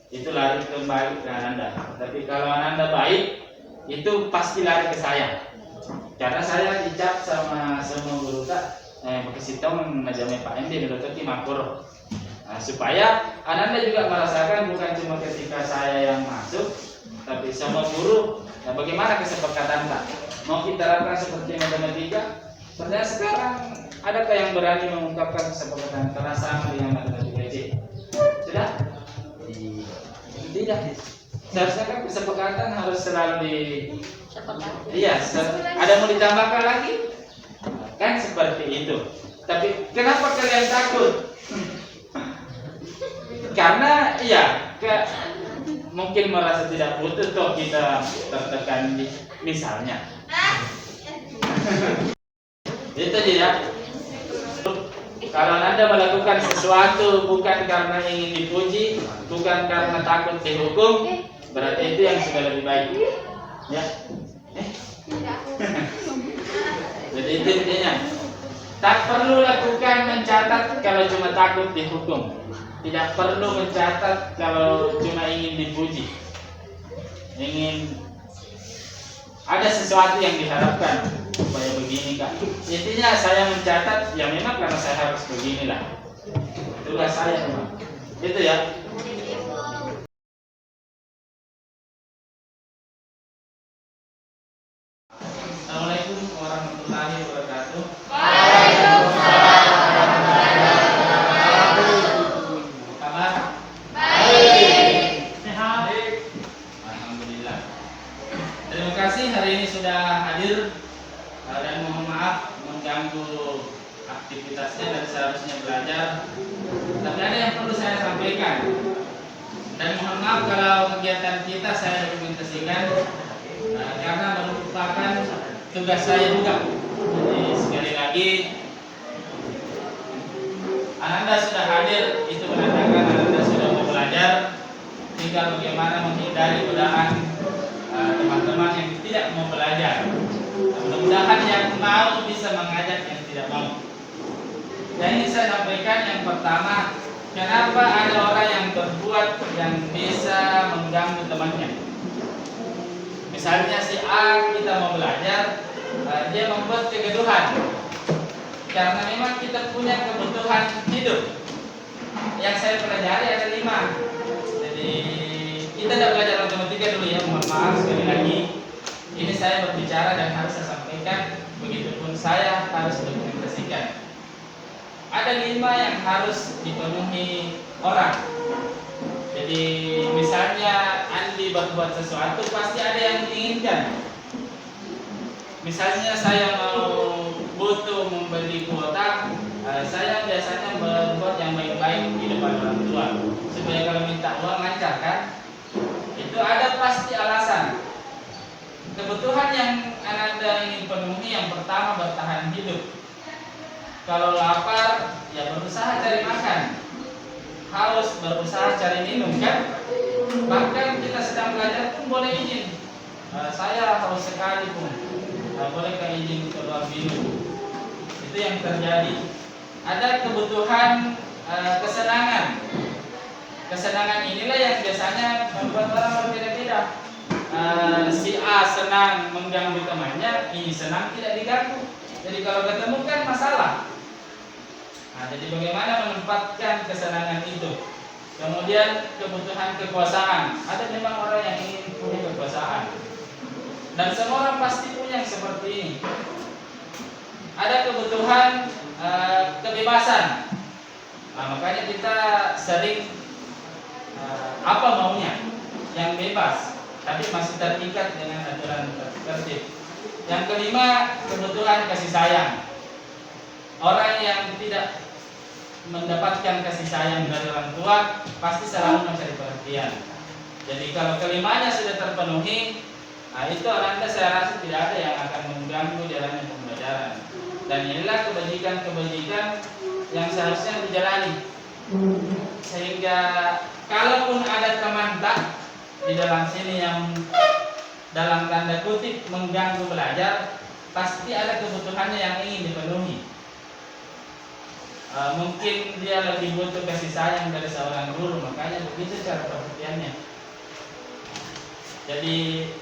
Itu lari kembali ke Anda. Tapi kalau Anda baik itu pasti lari ke saya. Karena saya dicap sama semua guru tak pakai sitong najamnya Pak Endi menurut makro. Nah, supaya Anda juga merasakan bukan cuma ketika saya yang masuk, tapi semua guru. Nah, bagaimana kesepakatan Pak? Mau kita terapkan seperti matematika? Sebenarnya sekarang adakah yang berani mengungkapkan kesepakatan karena sama dengan matematika C? Sudah? Tidak. Seharusnya kan kesepakatan harus selalu Seperti Iya, ada mau ditambahkan lagi? Kan seperti itu. Tapi kenapa kalian takut? Karena ya mungkin merasa tidak butuh toh kita tertekan misalnya. Itu dia. Kalau Anda melakukan sesuatu bukan karena ingin dipuji, bukan karena takut dihukum, berarti itu yang sudah lebih baik. Ya. Jadi itu intinya. Tak perlu lakukan mencatat kalau cuma takut dihukum. Tidak perlu mencatat kalau cuma ingin dipuji. Ingin ada sesuatu yang diharapkan supaya begini kan. Intinya saya mencatat ya memang karena saya harus beginilah. Itulah saya memang. Itu ya. Assalamualaikum warahmatullahi wabarakatuh. Kabar? Sehat? Alhamdulillah. Terima kasih hari ini sudah hadir dan mohon maaf mengganggu aktivitasnya dan seharusnya belajar. Tapi ada yang perlu saya sampaikan. Dan mohon maaf kalau kegiatan kita saya dokumentasikan karena merupakan tugas saya juga. Jadi sekali lagi Ananda sudah hadir, itu menandakan Ananda sudah mau belajar. Tinggal bagaimana menghindari godaan teman-teman yang tidak mau belajar. Mudah-mudahan yang mau bisa mengajak yang tidak mau. Dan ini saya sampaikan yang pertama, kenapa ada orang yang berbuat yang bisa mengganggu temannya. Misalnya si A kita mau belajar, dia membuat kegaduhan. Karena memang kita punya kebutuhan hidup. Yang saya pelajari ada 5. Jadi kita tidak belajar matematika dulu ya, mohon maaf sekali lagi. Ini saya berbicara dan harus saya sampaikan, begitupun saya harus dokumentasikan. Ada 5 yang harus dipenuhi orang. Jadi misalnya Andi berbuat sesuatu pasti ada yang diinginkan. Misalnya saya mau butuh membeli kuota, saya biasanya berbuat yang baik-baik di depan orang tua supaya kalau minta uang lancar kan. Itu ada pasti alasan. Kebutuhan yang Anda ingin penuhi yang pertama bertahan hidup. Kalau lapar ya berusaha cari makan. Haus berusaha cari minum kan. Bahkan kita sedang belajar pun boleh izin. Saya haus sekali pun. Bolehkah izin keluar minum? Itu yang terjadi. Ada kebutuhan kesenangan. Kesenangan inilah yang biasanya membuat orang berbeda-beda. Si A senang mengganggu temannya, ini senang tidak diganggu. Jadi kalau ketemu kan masalah. Nah, jadi bagaimana menempatkan kesenangan itu? Kemudian kebutuhan kekuasaan. Ada memang orang yang ingin punya kekuasaan. Dan semua orang pasti punya yang seperti ini. Ada kebutuhan kebebasan. Nah, makanya kita sering apa maunya yang bebas, tapi masih terikat dengan aturan tertib. Yang kelima, kebutuhan kasih sayang. Orang yang tidak mendapatkan kasih sayang dari orang tua pasti selalu mencari perhatian. Jadi kalau kelimanya sudah terpenuhi, nah itu Anda saya rasa tidak ada yang akan mengganggu jalannya pembelajaran. Dan inilah kebajikan-kebajikan yang seharusnya dijalani. Sehingga kalaupun ada teman tak di dalam sini yang dalam tanda kutip mengganggu belajar, pasti ada kebutuhannya yang ingin dipenuhi. Mungkin dia lebih butuh kasih sayang dari seorang guru, makanya begitu cara perhatiannya. Jadi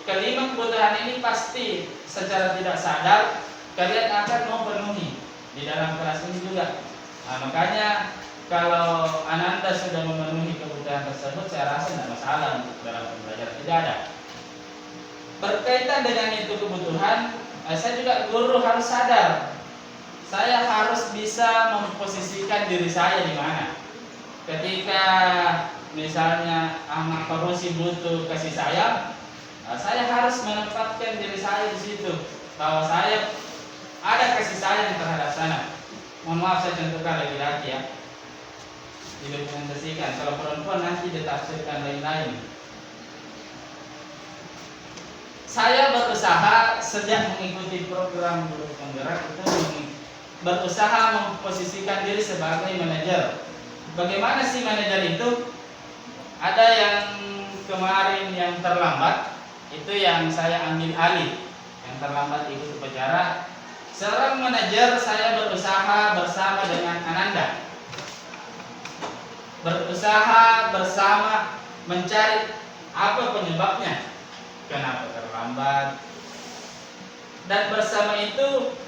kelima kebutuhan ini pasti secara tidak sadar kalian akan mau penuhi di dalam kelas ini juga. Nah, makanya kalau Ananda sudah memenuhi kebutuhan tersebut, saya rasa tidak masalah untuk dalam belajar, tidak ada. Berkaitan dengan itu kebutuhan, saya juga guru harus sadar. Saya harus bisa memposisikan diri saya di mana. Ketika misalnya Ahmad Farusi butuh kasih sayang, saya harus menempatkan diri saya di situ bahwa saya ada kasih sayang terhadap sana. Mohon maaf saya contohkan laki-laki ya, didokumentasikan. Kalau perempuan nanti ditafsirkan lain-lain. Saya berusaha sejak mengikuti program Guru Penggerak itu berusaha memposisikan diri sebagai manajer. Bagaimana sih manajer itu? Ada yang kemarin yang terlambat, itu yang saya ambil alih, yang terlambat ikut upacara. Seorang manajer, saya berusaha bersama dengan Ananda, berusaha bersama mencari apa penyebabnya, kenapa terlambat, dan bersama itu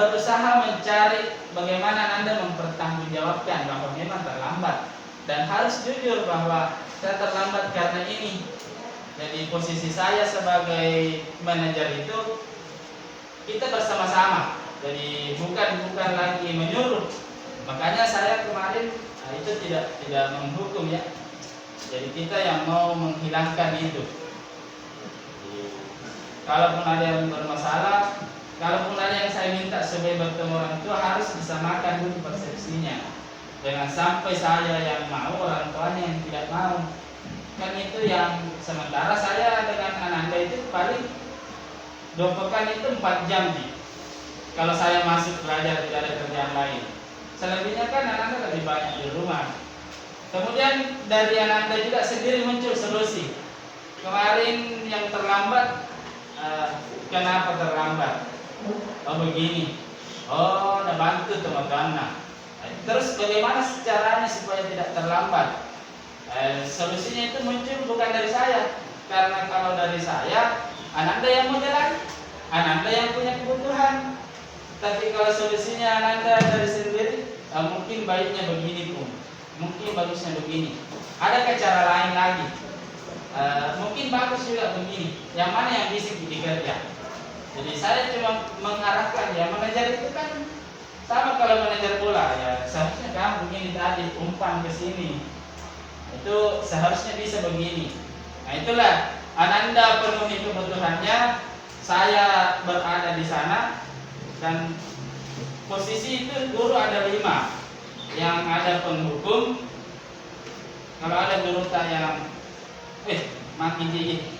berusaha mencari bagaimana Ananda mempertanggungjawabkan bahwa memang terlambat dan harus jujur bahwa saya terlambat karena ini. Jadi posisi saya sebagai manajer itu kita bersama-sama, jadi bukan lagi menyuruh. Makanya saya kemarin itu tidak menghukum ya. Jadi kita yang mau menghilangkan itu. Kalaupun ada yang bermasalah, kalaupun ada yang saya minta sebagai bertemu orang tua, harus disamakan dulu persepsinya. Jangan sampai saya yang mau, orang tuanya yang tidak mau. Kan itu yang sementara saya dengan Ananda itu paling 2 pekan itu 4 jam sih. Kalau saya masuk belajar tidak ada kerjaan lain. Selebihnya kan Ananda lebih banyak di rumah. Kemudian dari Ananda juga sendiri muncul solusi. Kemarin yang terlambat, kenapa terlambat? Oh begini. Oh, udah bantu teman-teman. Terus bagaimana caranya supaya tidak terlambat? Solusinya itu muncul bukan dari saya. Karena kalau dari saya, Ananda yang mau jalan, Ananda yang punya kebutuhan. Tapi kalau solusinya Ananda dari sendiri, mungkin baiknya begini pun, mungkin bagusnya begini. Adakah cara lain lagi? Mungkin bagus juga begini. Yang mana yang bisa dikerja? Jadi saya cuma mengarahkan ya, manajer itu kan sama kalau manajer bola ya, seharusnya kamu begini tadi, umpan ke sini. Itu seharusnya bisa begini. Nah itulah Ananda penuhi kebutuhannya, saya berada di sana, dan posisi itu guru ada 5, yang ada penghukum. Kalau ada guru yang makin gigih,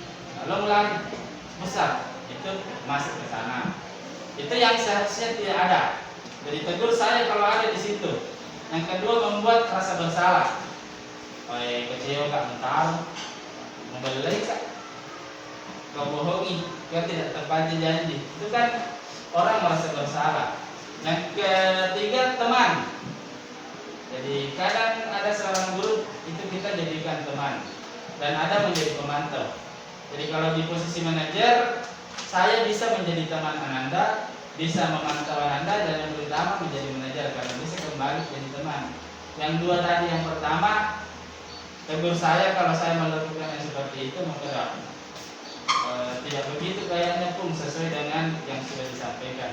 lalu mulai besar, itu masuk ke sana. Itu yang seharusnya tidak ada. Jadi tegur saya kalau ada di situ. Yang kedua, membuat rasa bersalah. Kecewa kak, mentah membeli lagi kak, kau bohongi, kau tidak tepati janji. Itu kan orang merasa bersalah. Yang ketiga, teman. Jadi kadang ada seorang guru itu kita jadikan teman, dan ada menjadi pemantau. Jadi kalau di posisi manajer, saya bisa menjadi teman Ananda, bisa memantau Ananda, dan yang pertama menjadi manajer karena bisa kembali jadi teman. Yang 2 tadi, yang pertama tegur saya kalau saya melakukan yang seperti itu, maka tidak begitu kayaknya pun sesuai dengan yang sudah disampaikan.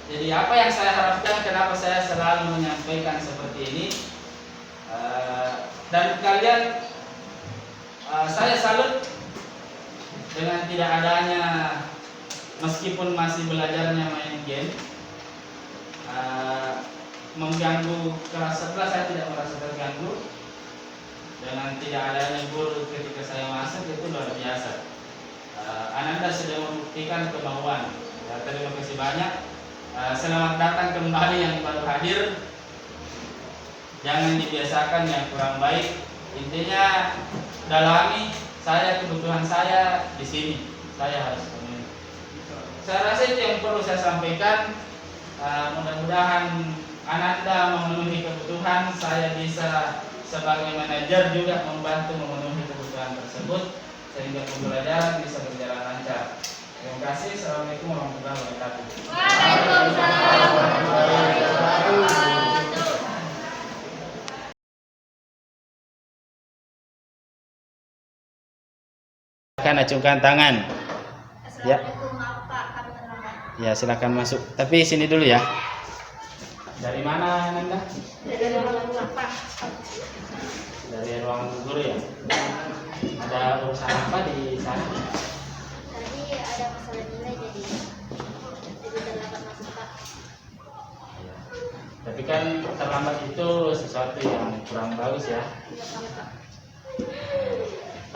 Jadi apa yang saya harapkan, kenapa saya selalu menyampaikan seperti ini, dan kalian, saya salut dengan tidak adanya, meskipun masih belajarnya main game, mengganggu kelas 11, saya tidak merasa terganggu. Dengan tidak adanya guru ketika saya masuk, itu luar biasa. Ananda sudah membuktikan kemauan. Ya, terima kasih banyak. Selamat datang kembali yang baru hadir. Jangan dibiasakan yang kurang baik. Intinya dalami, saya kebutuhan saya di sini, saya harus penuhi. Saya rasa itu yang perlu saya sampaikan. Mudah-mudahan Ananda memenuhi kebutuhan, saya bisa sebagai manajer juga membantu memenuhi kebutuhan tersebut sehingga pembelajaran bisa berjalan lancar. Terima kasih. Assalamualaikum warahmatullahi wabarakatuh. Waalaikumsalam warahmatullahi wabarakatuh. Silakan acungkan tangan. Ya. Assalamualaikum, maaf Pak, kami terlambat. Ya, silakan masuk. Tapi sini dulu ya. Dari mana Ananda? Dari ruangan Pak. Dari ruang guru ya. Ada Ada urusan apa di sana? Tadi ada masalah nilai jadi terlambat masuk Pak. Tapi kan terlambat itu sesuatu yang kurang bagus ya. Iya Pak.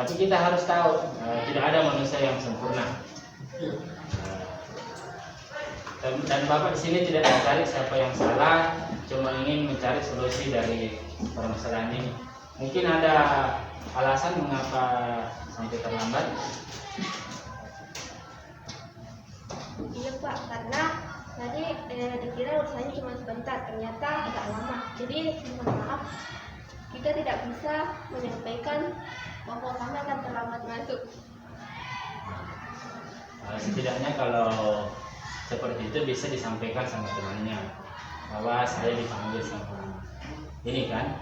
Tapi kita harus tahu tidak ada manusia yang sempurna. Dan Bapak di sini tidak mencari siapa yang salah, cuma ingin mencari solusi dari permasalahan ini. Mungkin ada alasan mengapa sampai terlambat. Iya Pak, karena tadi dikira urusannya cuma sebentar, ternyata agak lama. Jadi mohon maaf, kita tidak bisa menyampaikan bahwa kami akan terlambat masuk. Setidaknya kalau seperti itu bisa disampaikan sama temannya bahwa saya dipanggil sama ini kan.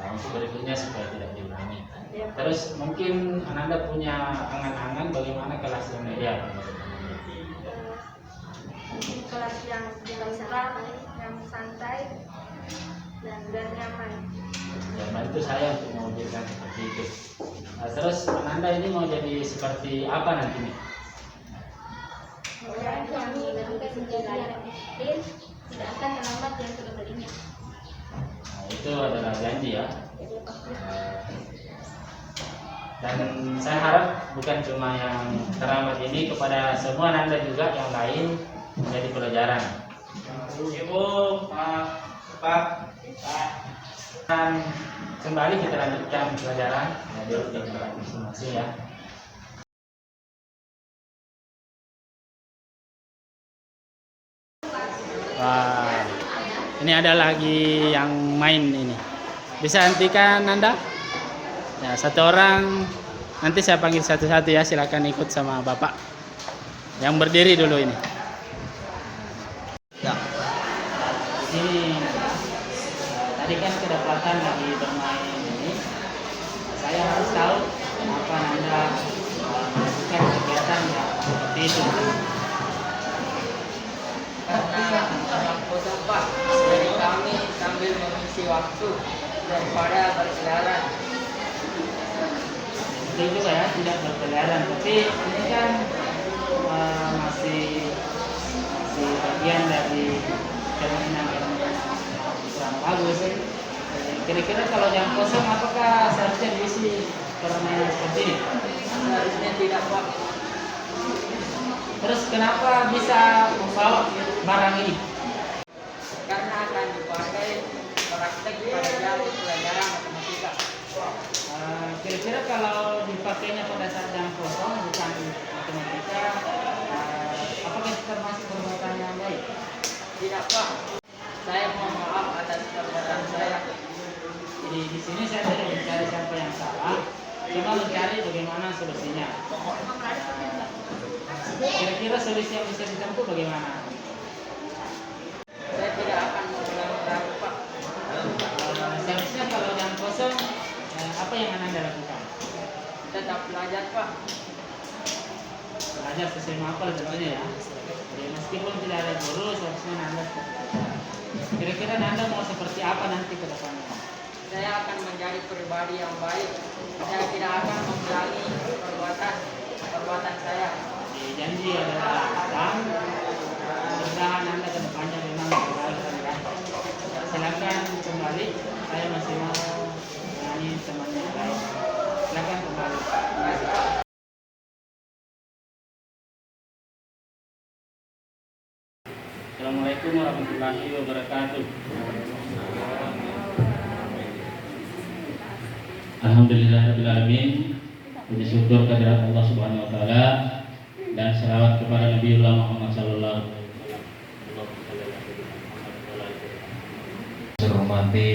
Untuk berikutnya supaya tidak diulangi. Terus mungkin Ananda punya angan-angan bagaimana kelas yang ideal? Kelas yang tenang, yang santai, dan nyaman. Ya, bantu saya untuk mewujudkan seperti itu. Terus Ananda ini mau jadi seperti apa nantinya? Orang yang menjadi yang disiplin tidak akan terlambat yang sebelumnya. Itu adalah janji ya. Dan saya harap bukan cuma yang terlambat ini, kepada semua Ananda juga yang lain menjadi pelajaran. Ibu, Pak. Dan kembali kita lanjutkan pelajaran di tempat masing-masing ya. Wah, ini ada lagi yang main ini. Bisa hentikan Anda? Ya, satu orang. Nanti saya panggil satu-satu ya. Silakan ikut sama Bapak. Yang berdiri dulu ini. Ya. Ini tadi kan kedapatan lagi bermain ini. Saya harus tahu kenapa Anda melakukan kegiatan yang seperti itu. Karena orang foto Pak, dari kami sambil mengisi waktu daripada berkeliaran. Itu juga ya, tidak berkeliaran. Tapi ini kan masih bagian dari keinginan yang kurang bagus. Kira-kira kalau jam kosong apakah seharusnya diisi permainan seperti ini? Seharusnya tidak Pak. Terus kenapa bisa membawa barang ini? Karena akan dipakai praktek pada jam pelajaran matematika. Kira-kira kalau dipakainya pada saat jam kosong bukan matematika, apakah itu termasuk perbuatan yang baik? Tidak Pak. Saya mohon maaf atas perbuatan saya. Jadi di sini saya tidak mencari siapa yang salah, cuma mencari bagaimana solusinya. Kira-kira solusi yang bisa ditempuh bagaimana? Saya tidak akan mengulangi lagi Pak. Seharusnya kalau jam kosong, apa yang Anda lakukan? Tetap belajar Pak. Belajar sesuai mapel tentunya ya. Jadi meskipun tidak ada guru, seharusnya Anda seperti itu. Kira-kira Anda mau seperti apa nanti ke depannya? Saya akan menjadi pribadi yang baik. Saya tidak akan mengulangi perbuatan saya. Di janji adalah dan mudah-mudahan Anda ke depannya memang lebih baik dan baik. Silakan kembali. Saya masih mau menyanyi temannya yang lain. Silakan kembali. Assalamualaikum warahmatullahi wabarakatuh. Alhamdulillahirrahmanirrahim. Puji syukur kehadirat Allah Subhanahu wa taala dan selawat kepada Nabiullah Muhammad sallallahu alaihi wasallam. Saya hormati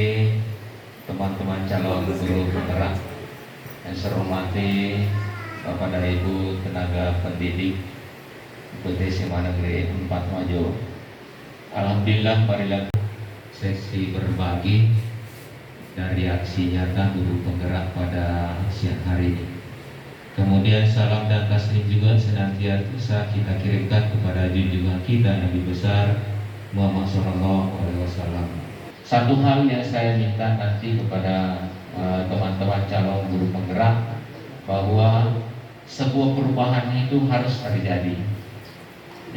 teman-teman calon guru penggerak dan saya hormati Bapak dan Ibu tenaga pendidik PT SMA Negeri 4 Majo. Alhamdulillah, marilah sesi berbagi dari aksi nyata guru penggerak pada siang hari ini. Kemudian salam dan taslim juga senantiasa kita kirimkan kepada junjungan kita Nabi besar Muhammad SAW. Satu hal yang saya minta nanti kepada teman-teman calon guru penggerak, bahwa sebuah perubahan itu harus terjadi.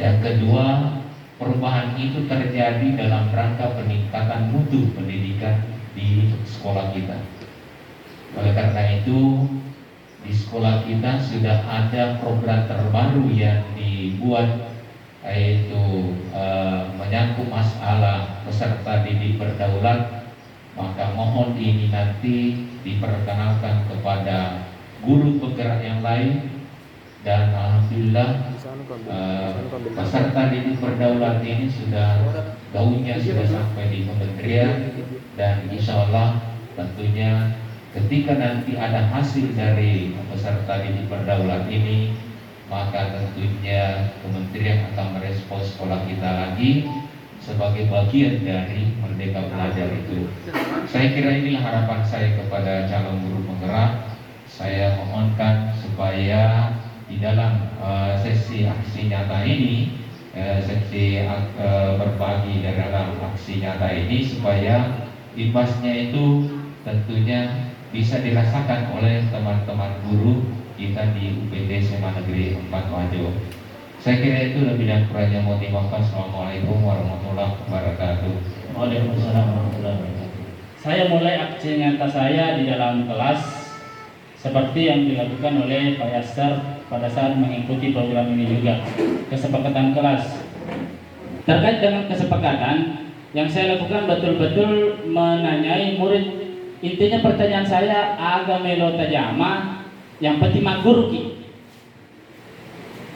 Yang kedua, perubahan itu terjadi dalam rangka peningkatan mutu pendidikan di sekolah kita. Oleh karena itu, di sekolah kita sudah ada program terbaru yang dibuat, yaitu menyangkut masalah peserta didik berdaulat. Maka mohon ini nanti diperkenalkan kepada guru penggerak yang lain, dan alhamdulillah peserta didik berdaulat ini sudah gaungnya sudah sampai di kementerian, dan insya Allah tentunya ketika nanti ada hasil dari peserta didik berdaulat ini, maka tentunya kementerian akan merespons sekolah kita lagi sebagai bagian dari Merdeka Belajar itu. Saya kira inilah harapan saya kepada calon guru penggerak. Saya mohonkan supaya di dalam sesi aksi nyata ini, berbagi dalam aksi nyata ini, supaya imbasnya itu tentunya bisa dirasakan oleh teman-teman guru kita di UPT SMA Negeri 4 Wajo. Saya kira itu lebih dan kurangnya, mohon dimaafkan. Assalamualaikum warahmatullahi wabarakatuh. Waalaikumsalam warahmatullahi wabarakatuh. Saya mulai aksi nyata saya di dalam kelas seperti yang dilakukan oleh Pak Yaster pada saat mengikuti program ini juga. Kesepakatan kelas. Terkait dengan kesepakatan, yang saya lakukan betul-betul menanyai murid. Intinya pertanyaan saya, aga melo tajama yang penting guru ki.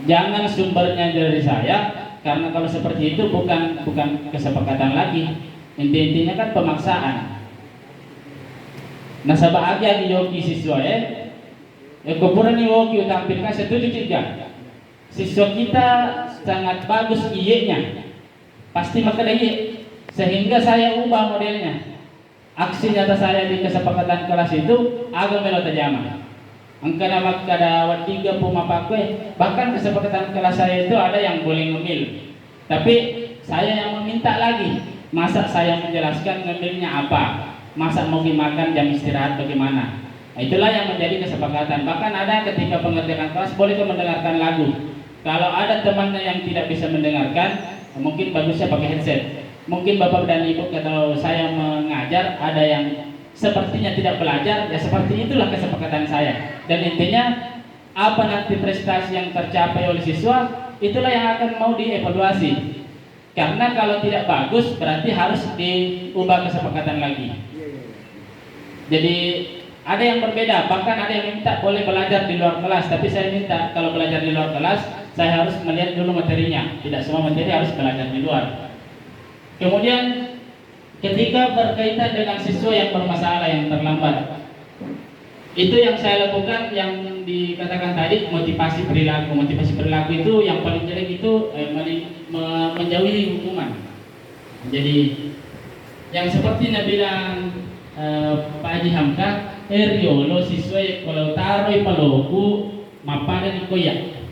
Jangan sumbernya dari saya, karena kalau seperti itu bukan kesepakatan lagi. Intinya kan pemaksaan. Nah, sebahagia di yoki siswa kupuran ni woki tampilkan setuju tidak? Siswa kita sangat bagus iye-nya, pasti maka iye. Sehingga saya ubah modelnya. Aksi nyata saya di kesepakatan kelas itu agak melo tajama. Angka nama kada watiga puma pakwe, bahkan kesepakatan kelas saya itu ada yang boleh ngemil. Tapi saya yang meminta lagi, masa saya menjelaskan ngemilnya apa, masa mau dimakan jam istirahat bagaimana. Nah, itulah yang menjadi kesepakatan. Bahkan ada ketika pengertian kelas boleh mendengarkan lagu. Kalau ada temannya yang tidak bisa mendengarkan, mungkin bagusnya pakai headset. Mungkin bapak dan ibu kalau saya mengajar ada yang sepertinya tidak belajar, ya seperti itulah kesepakatan saya. Dan intinya apa nanti prestasi yang tercapai oleh siswa, itulah yang akan mau dievaluasi. Karena kalau tidak bagus berarti harus diubah kesepakatan lagi. Jadi ada yang berbeda, bahkan ada yang minta boleh belajar di luar kelas, tapi saya minta kalau belajar di luar kelas saya harus melihat dulu materinya. Tidak semua materi harus belajar di luar. Kemudian ketika berkaitan dengan siswa yang bermasalah, yang terlambat, itu yang saya lakukan yang dikatakan tadi, motivasi perilaku. Motivasi perilaku itu yang paling jelek itu menjauhi hukuman. Jadi yang seperti bilang Pak Haji Hamka, riolo siswa kalau taruh paloku mapada di koyak.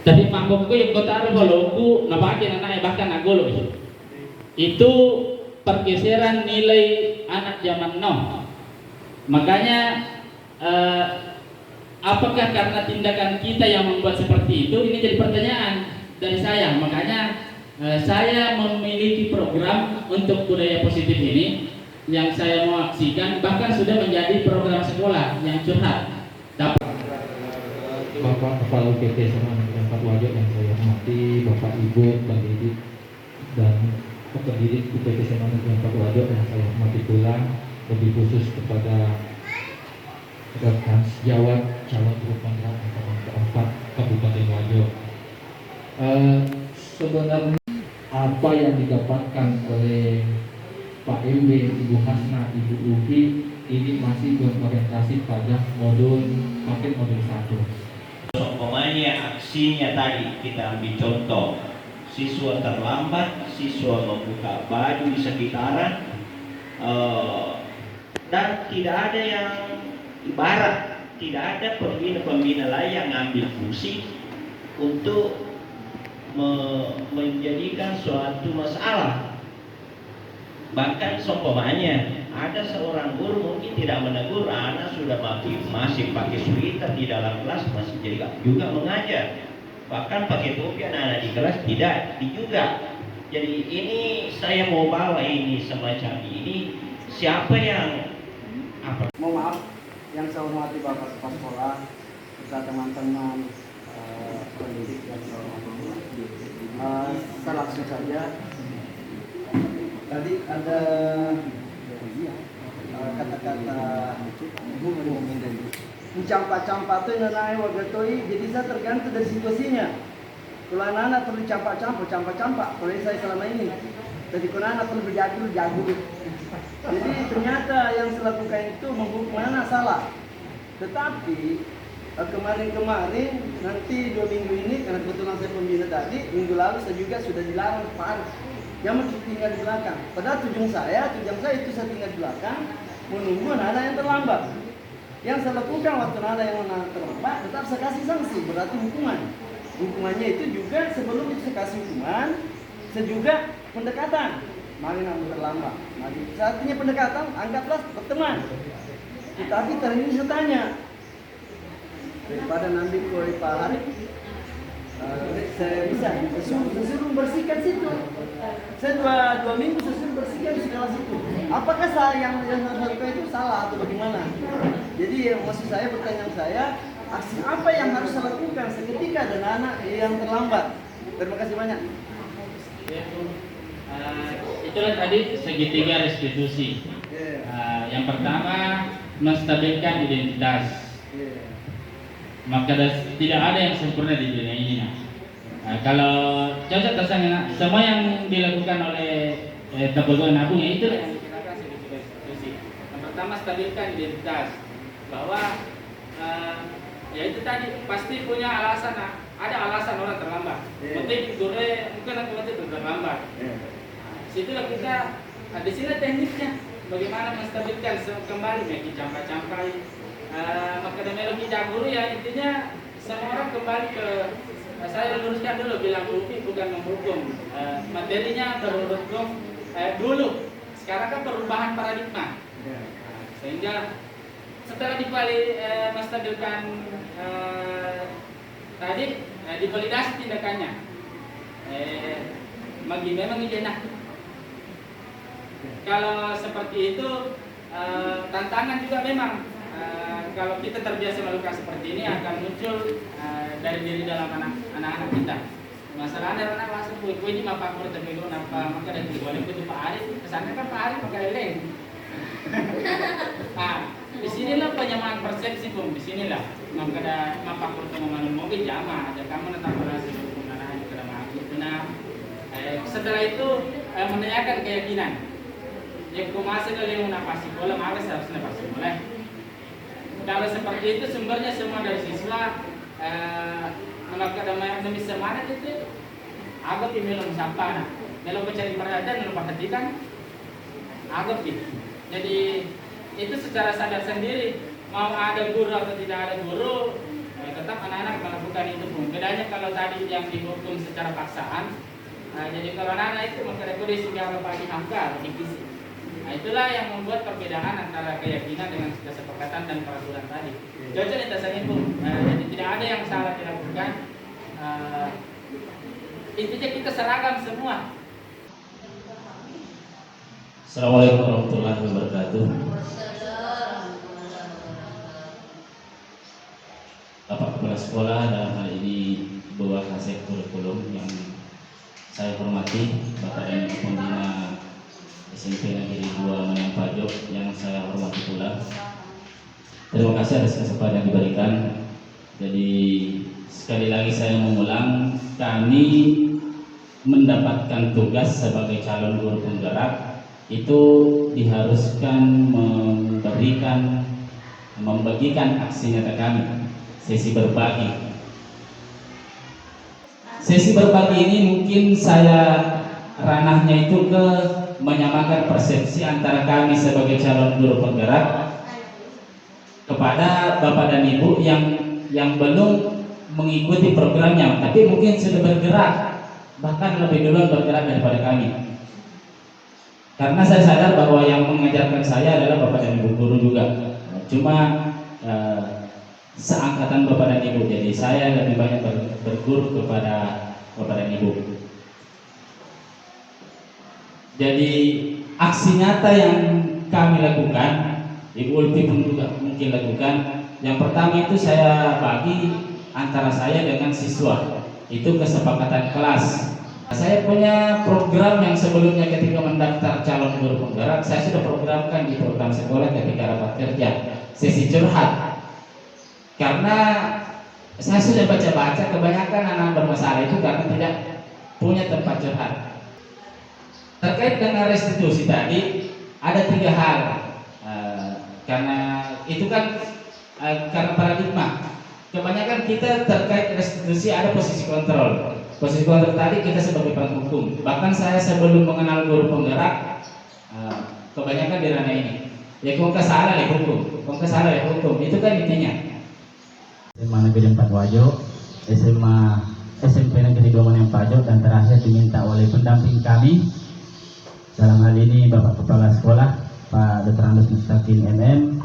Tapi mangkokku yang kau taruh paloku napakin anak bahkan nagolo. Itu pergeseran nilai anak zaman now. Makanya apakah karena tindakan kita yang membuat seperti itu? Ini jadi pertanyaan dari saya. Makanya saya memiliki program untuk budaya positif ini yang saya mau aksikan, bahkan sudah menjadi program sekolah yang curhat. Bapak Kepala UPT sama Negeri 4 Wajo yang saya hormati, Bapak Ibu pendidik dan pendidik UPT SMA Negeri 4 Wajo yang saya hormati pula, lebih khusus kepada rekan sejawat calon guru penggerak angkatan keempat Kabupaten Wajo. Sebenarnya apa yang didapatkan oleh Pak MB, Ibu Hasna, Ibu Uki ini masih berorientasi pada modul 1. Umpamanya aksinya tadi kita ambil contoh, siswa terlambat, siswa membuka baju di sekitaran, dan tidak ada yang ibarat, tidak ada pembina lain yang ambil fungsi untuk menjadikan suatu masalah. Bahkan seumpamanya Ada seorang guru mungkin tidak menegur anak sudah masih pakai sweater di dalam kelas, masih juga mengajar. Bahkan pakai topi anak-anak di kelas tidak juga. Jadi ini saya mau bawa ini semacam ini. Siapa yang apa? Mohon maaf yang saya hormati Bapak Kepala Sekolah serta teman-teman pendidik yang saya hormati. Saya langsung saja. Tadi ada kata-kata mencampak-campak itu nanai wagatoi, jadi saya tergantung dari situasinya. Kalau anak-anak perlu campak-campak. Kalau saya selama ini, jadi kalau anak perlu berjago. Jadi ternyata yang saya lakukan itu menghukum anak salah. Tetapi kemarin nanti 2 minggu ini, karena kebetulan saya pembina tadi, minggu lalu saya juga sudah dilarang Pak Arif. Yang masih tinggal di belakang. Padahal tujuan saya itu saya tinggal di belakang, menunggu anak-anak yang terlambat. Yang saya lakukan waktu anak yang terlambat, tetap saya kasih sanksi, berarti hukuman. Hukumannya itu juga sebelum itu saya kasih hukuman, saya juga pendekatan. Mari namun terlambat. Mari saatnya pendekatan, anggaplah berteman. Tetapi kali ini saya tanya, daripada nanti oleh Pak Arif, saya bisa suruh bersihkan situ. Saya dua minggu saya suruh bersihkan segala situ. Apakah saya yang lakukan itu salah atau bagaimana? Jadi maksud saya, pertanyaan saya, aksi apa yang harus saya lakukan seketika ada anak yang terlambat? Terima kasih banyak. Itulah tadi segitiga restitusi. Yang pertama, menstabilkan identitas. Maka tidak ada yang sempurna di dunia ini. Kalau cocok tersangat, semua yang dilakukan oleh Kepeguan Agung itu yang dikatakan segitiga restitusi. Yang pertama, stabilkan identitas, bahwa ya itu tadi pasti punya alasan. Ada alasan orang terlambat. Mungkin mungkin aku terlambat. Situlah kita, di sini tekniknya bagaimana menstabilkan kembali, campai. Maka demi guru ya intinya semua orang kembali ke, saya luruskan dulu, bilang UPI bukan menghukum, materinya berhukum dulu. Sekarang kan perubahan paradigma, sehingga setelah menstabilkan tadi divalidasi tindakannya, memang enak. Kalau seperti itu tantangan juga memang. Kalau kita terbiasa melakukan seperti ini akan muncul dari diri dalam anak-anak kita. Masalahnya anak langsung kue ini apa aku terpegang apa, maka dari boleh itu Pak Arif, kesannya kan Pak Arif pakai leleng. Nah, disinilah penyamaan persepsi di sinilah. Maka ada mapa pertemuan mobil jama, ada kamu tetap berhasil hukum anak itu dalam aku benar. Setelah itu menanyakan keyakinan. Yang kumasa dari menapasi bola, harus napasi boleh. Kalau seperti itu sumbernya semua dari siswa, maka demi semangat itu agak minum sampah, kalau mencari perhatian, kalau perhatikan agak gitu. Jadi itu secara sadar sendiri, mau ada guru atau tidak ada guru, tetap anak-anak melakukan itu pun. Bedanya kalau tadi yang dihukum secara paksaan, jadi kalau anak-anak itu maka rekodisi biar pagi angka, dikisi. Nah, itulah yang membuat perbedaan antara keyakinan dengan kesepakatan dan peraturan tadi. Cocok intinya pun, jadi tidak ada yang salah dilakukan. Intinya kita seragam semua. Assalamualaikum warahmatullahi wabarakatuh. Bapak Kepala Sekolah dalam hal ini Bapak Kasih Kurikulum yang saya hormati, Bapak dan Pembina SMP Negeri 2 Maniang Pajok yang saya hormati pula. Terima kasih atas kesempatan yang diberikan. Jadi sekali lagi saya mengulang, kami mendapatkan tugas sebagai calon guru penggerak itu diharuskan membagikan aksi nyata kami, sesi berbagi. Sesi berbagi ini mungkin saya ranahnya itu ke menyamakan persepsi antara kami sebagai calon guru penggerak kepada Bapak dan Ibu yang belum mengikuti programnya, tapi mungkin sudah bergerak, bahkan lebih dulu bergerak daripada kami. Karena saya sadar bahwa yang mengajarkan saya adalah Bapak dan Ibu guru juga. Cuma seangkatan Bapak dan Ibu, jadi saya lebih banyak berguru kepada Bapak dan Ibu. Jadi aksi nyata yang kami lakukan, Ibu Ulfi pun juga mungkin lakukan. Yang pertama itu saya bagi antara saya dengan siswa, itu kesepakatan kelas. Saya punya program yang sebelumnya ketika mendaftar calon guru penggerak, saya sudah programkan di program sekolah ketika rapat kerja, sesi curhat. Karena saya sudah baca-baca, kebanyakan anak bermasalah itu karena tidak punya tempat curhat. Terkait dengan restitusi tadi, ada 3 hal. Karena itu kan karena paradigma. Kebanyakan kita terkait restitusi ada posisi kontrol. Posisi kontrol tadi kita sebagai penghukum. Bahkan saya sebelum mengenal guru penggerak, kebanyakan di ranah ini. Ya kok salah ya hukum, kok salah ya hukum. Itu kan intinya. SMA Negeri 4 Wajo, SMP Negeri 2 Maniang Pajo, dan terakhir diminta oleh pendamping kami, dalam hal ini Bapak Kepala Sekolah Pak Dr. Andes Mustaqim MM.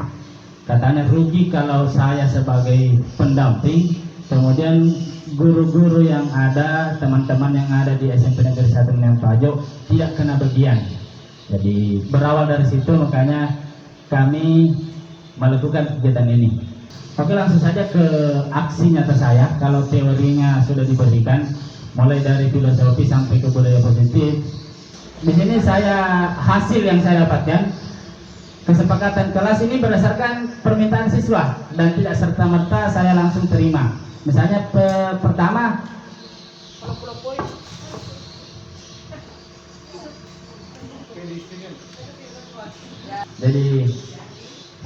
Katanya rugi kalau saya sebagai pendamping, kemudian guru-guru yang ada, teman-teman yang ada di SMP Negeri 1 Maniang Pajo tidak kena bagian. Jadi berawal dari situ makanya kami melakukan kegiatan ini. Oke, langsung saja ke aksi nyata saya. Kalau teorinya sudah diberikan, mulai dari filosofi sampai ke budaya positif. Di sini saya hasil yang saya dapatkan, kesepakatan kelas ini berdasarkan permintaan siswa dan tidak serta-merta saya langsung terima. Misalnya pertama, jadi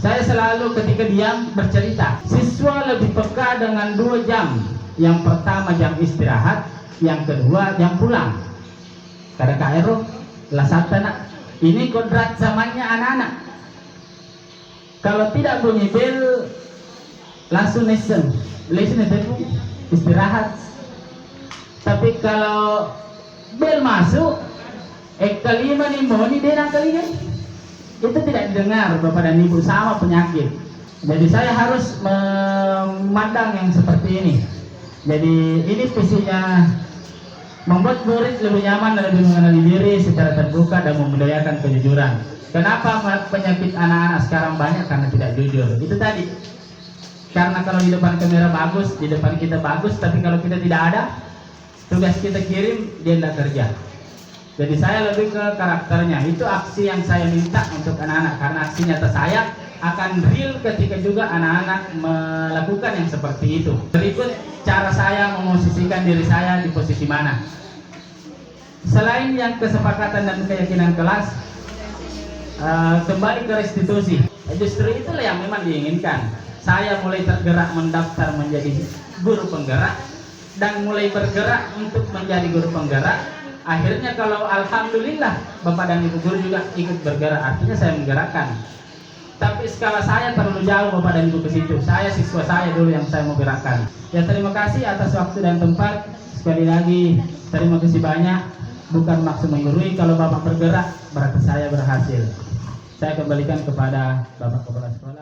saya selalu ketika diam bercerita. Siswa lebih peka dengan 2 jam. Yang pertama jam istirahat, yang kedua jam pulang. Karena Kak Ero, lasatana, ini kodrat zamannya anak-anak. Kalau tidak bunyi bel, langsung listen itu istirahat. Tapi kalau bel masuk, kelima nih mau nih denang kali kan? Itu tidak didengar Bapak dan Ibu, sama penyakit. Jadi saya harus memandang yang seperti ini. Jadi ini visinya membuat murid lebih nyaman dan lebih mengenali diri secara terbuka dan membudayakan kejujuran. Kenapa penyakit anak-anak sekarang banyak? Karena tidak jujur. Itu tadi. Karena kalau di depan kamera bagus, di depan kita bagus, tapi kalau kita tidak ada, tugas kita kirim, dia tidak kerja. Jadi saya lebih ke karakternya. Itu aksi yang saya minta untuk anak-anak, karena aksi nyata saya akan real ketika juga anak-anak melakukan yang seperti itu. Berikut cara saya memosisikan diri saya di posisi mana. Selain yang kesepakatan dan keyakinan kelas, kembali ke restitusi. Justru itulah yang memang diinginkan. Saya mulai tergerak mendaftar menjadi guru penggerak dan mulai bergerak untuk menjadi guru penggerak. Akhirnya kalau alhamdulillah Bapak dan Ibu guru juga ikut bergerak, artinya saya menggerakkan. Tapi skala saya terlalu jauh Bapak dan Ibu ke situ. Saya siswa saya dulu yang saya mau gerakkan. Ya terima kasih atas waktu dan tempat. Sekali lagi terima kasih banyak. Bukan maksud menggurui, kalau Bapak bergerak berarti saya berhasil. Saya kembalikan kepada Bapak Kepala Sekolah.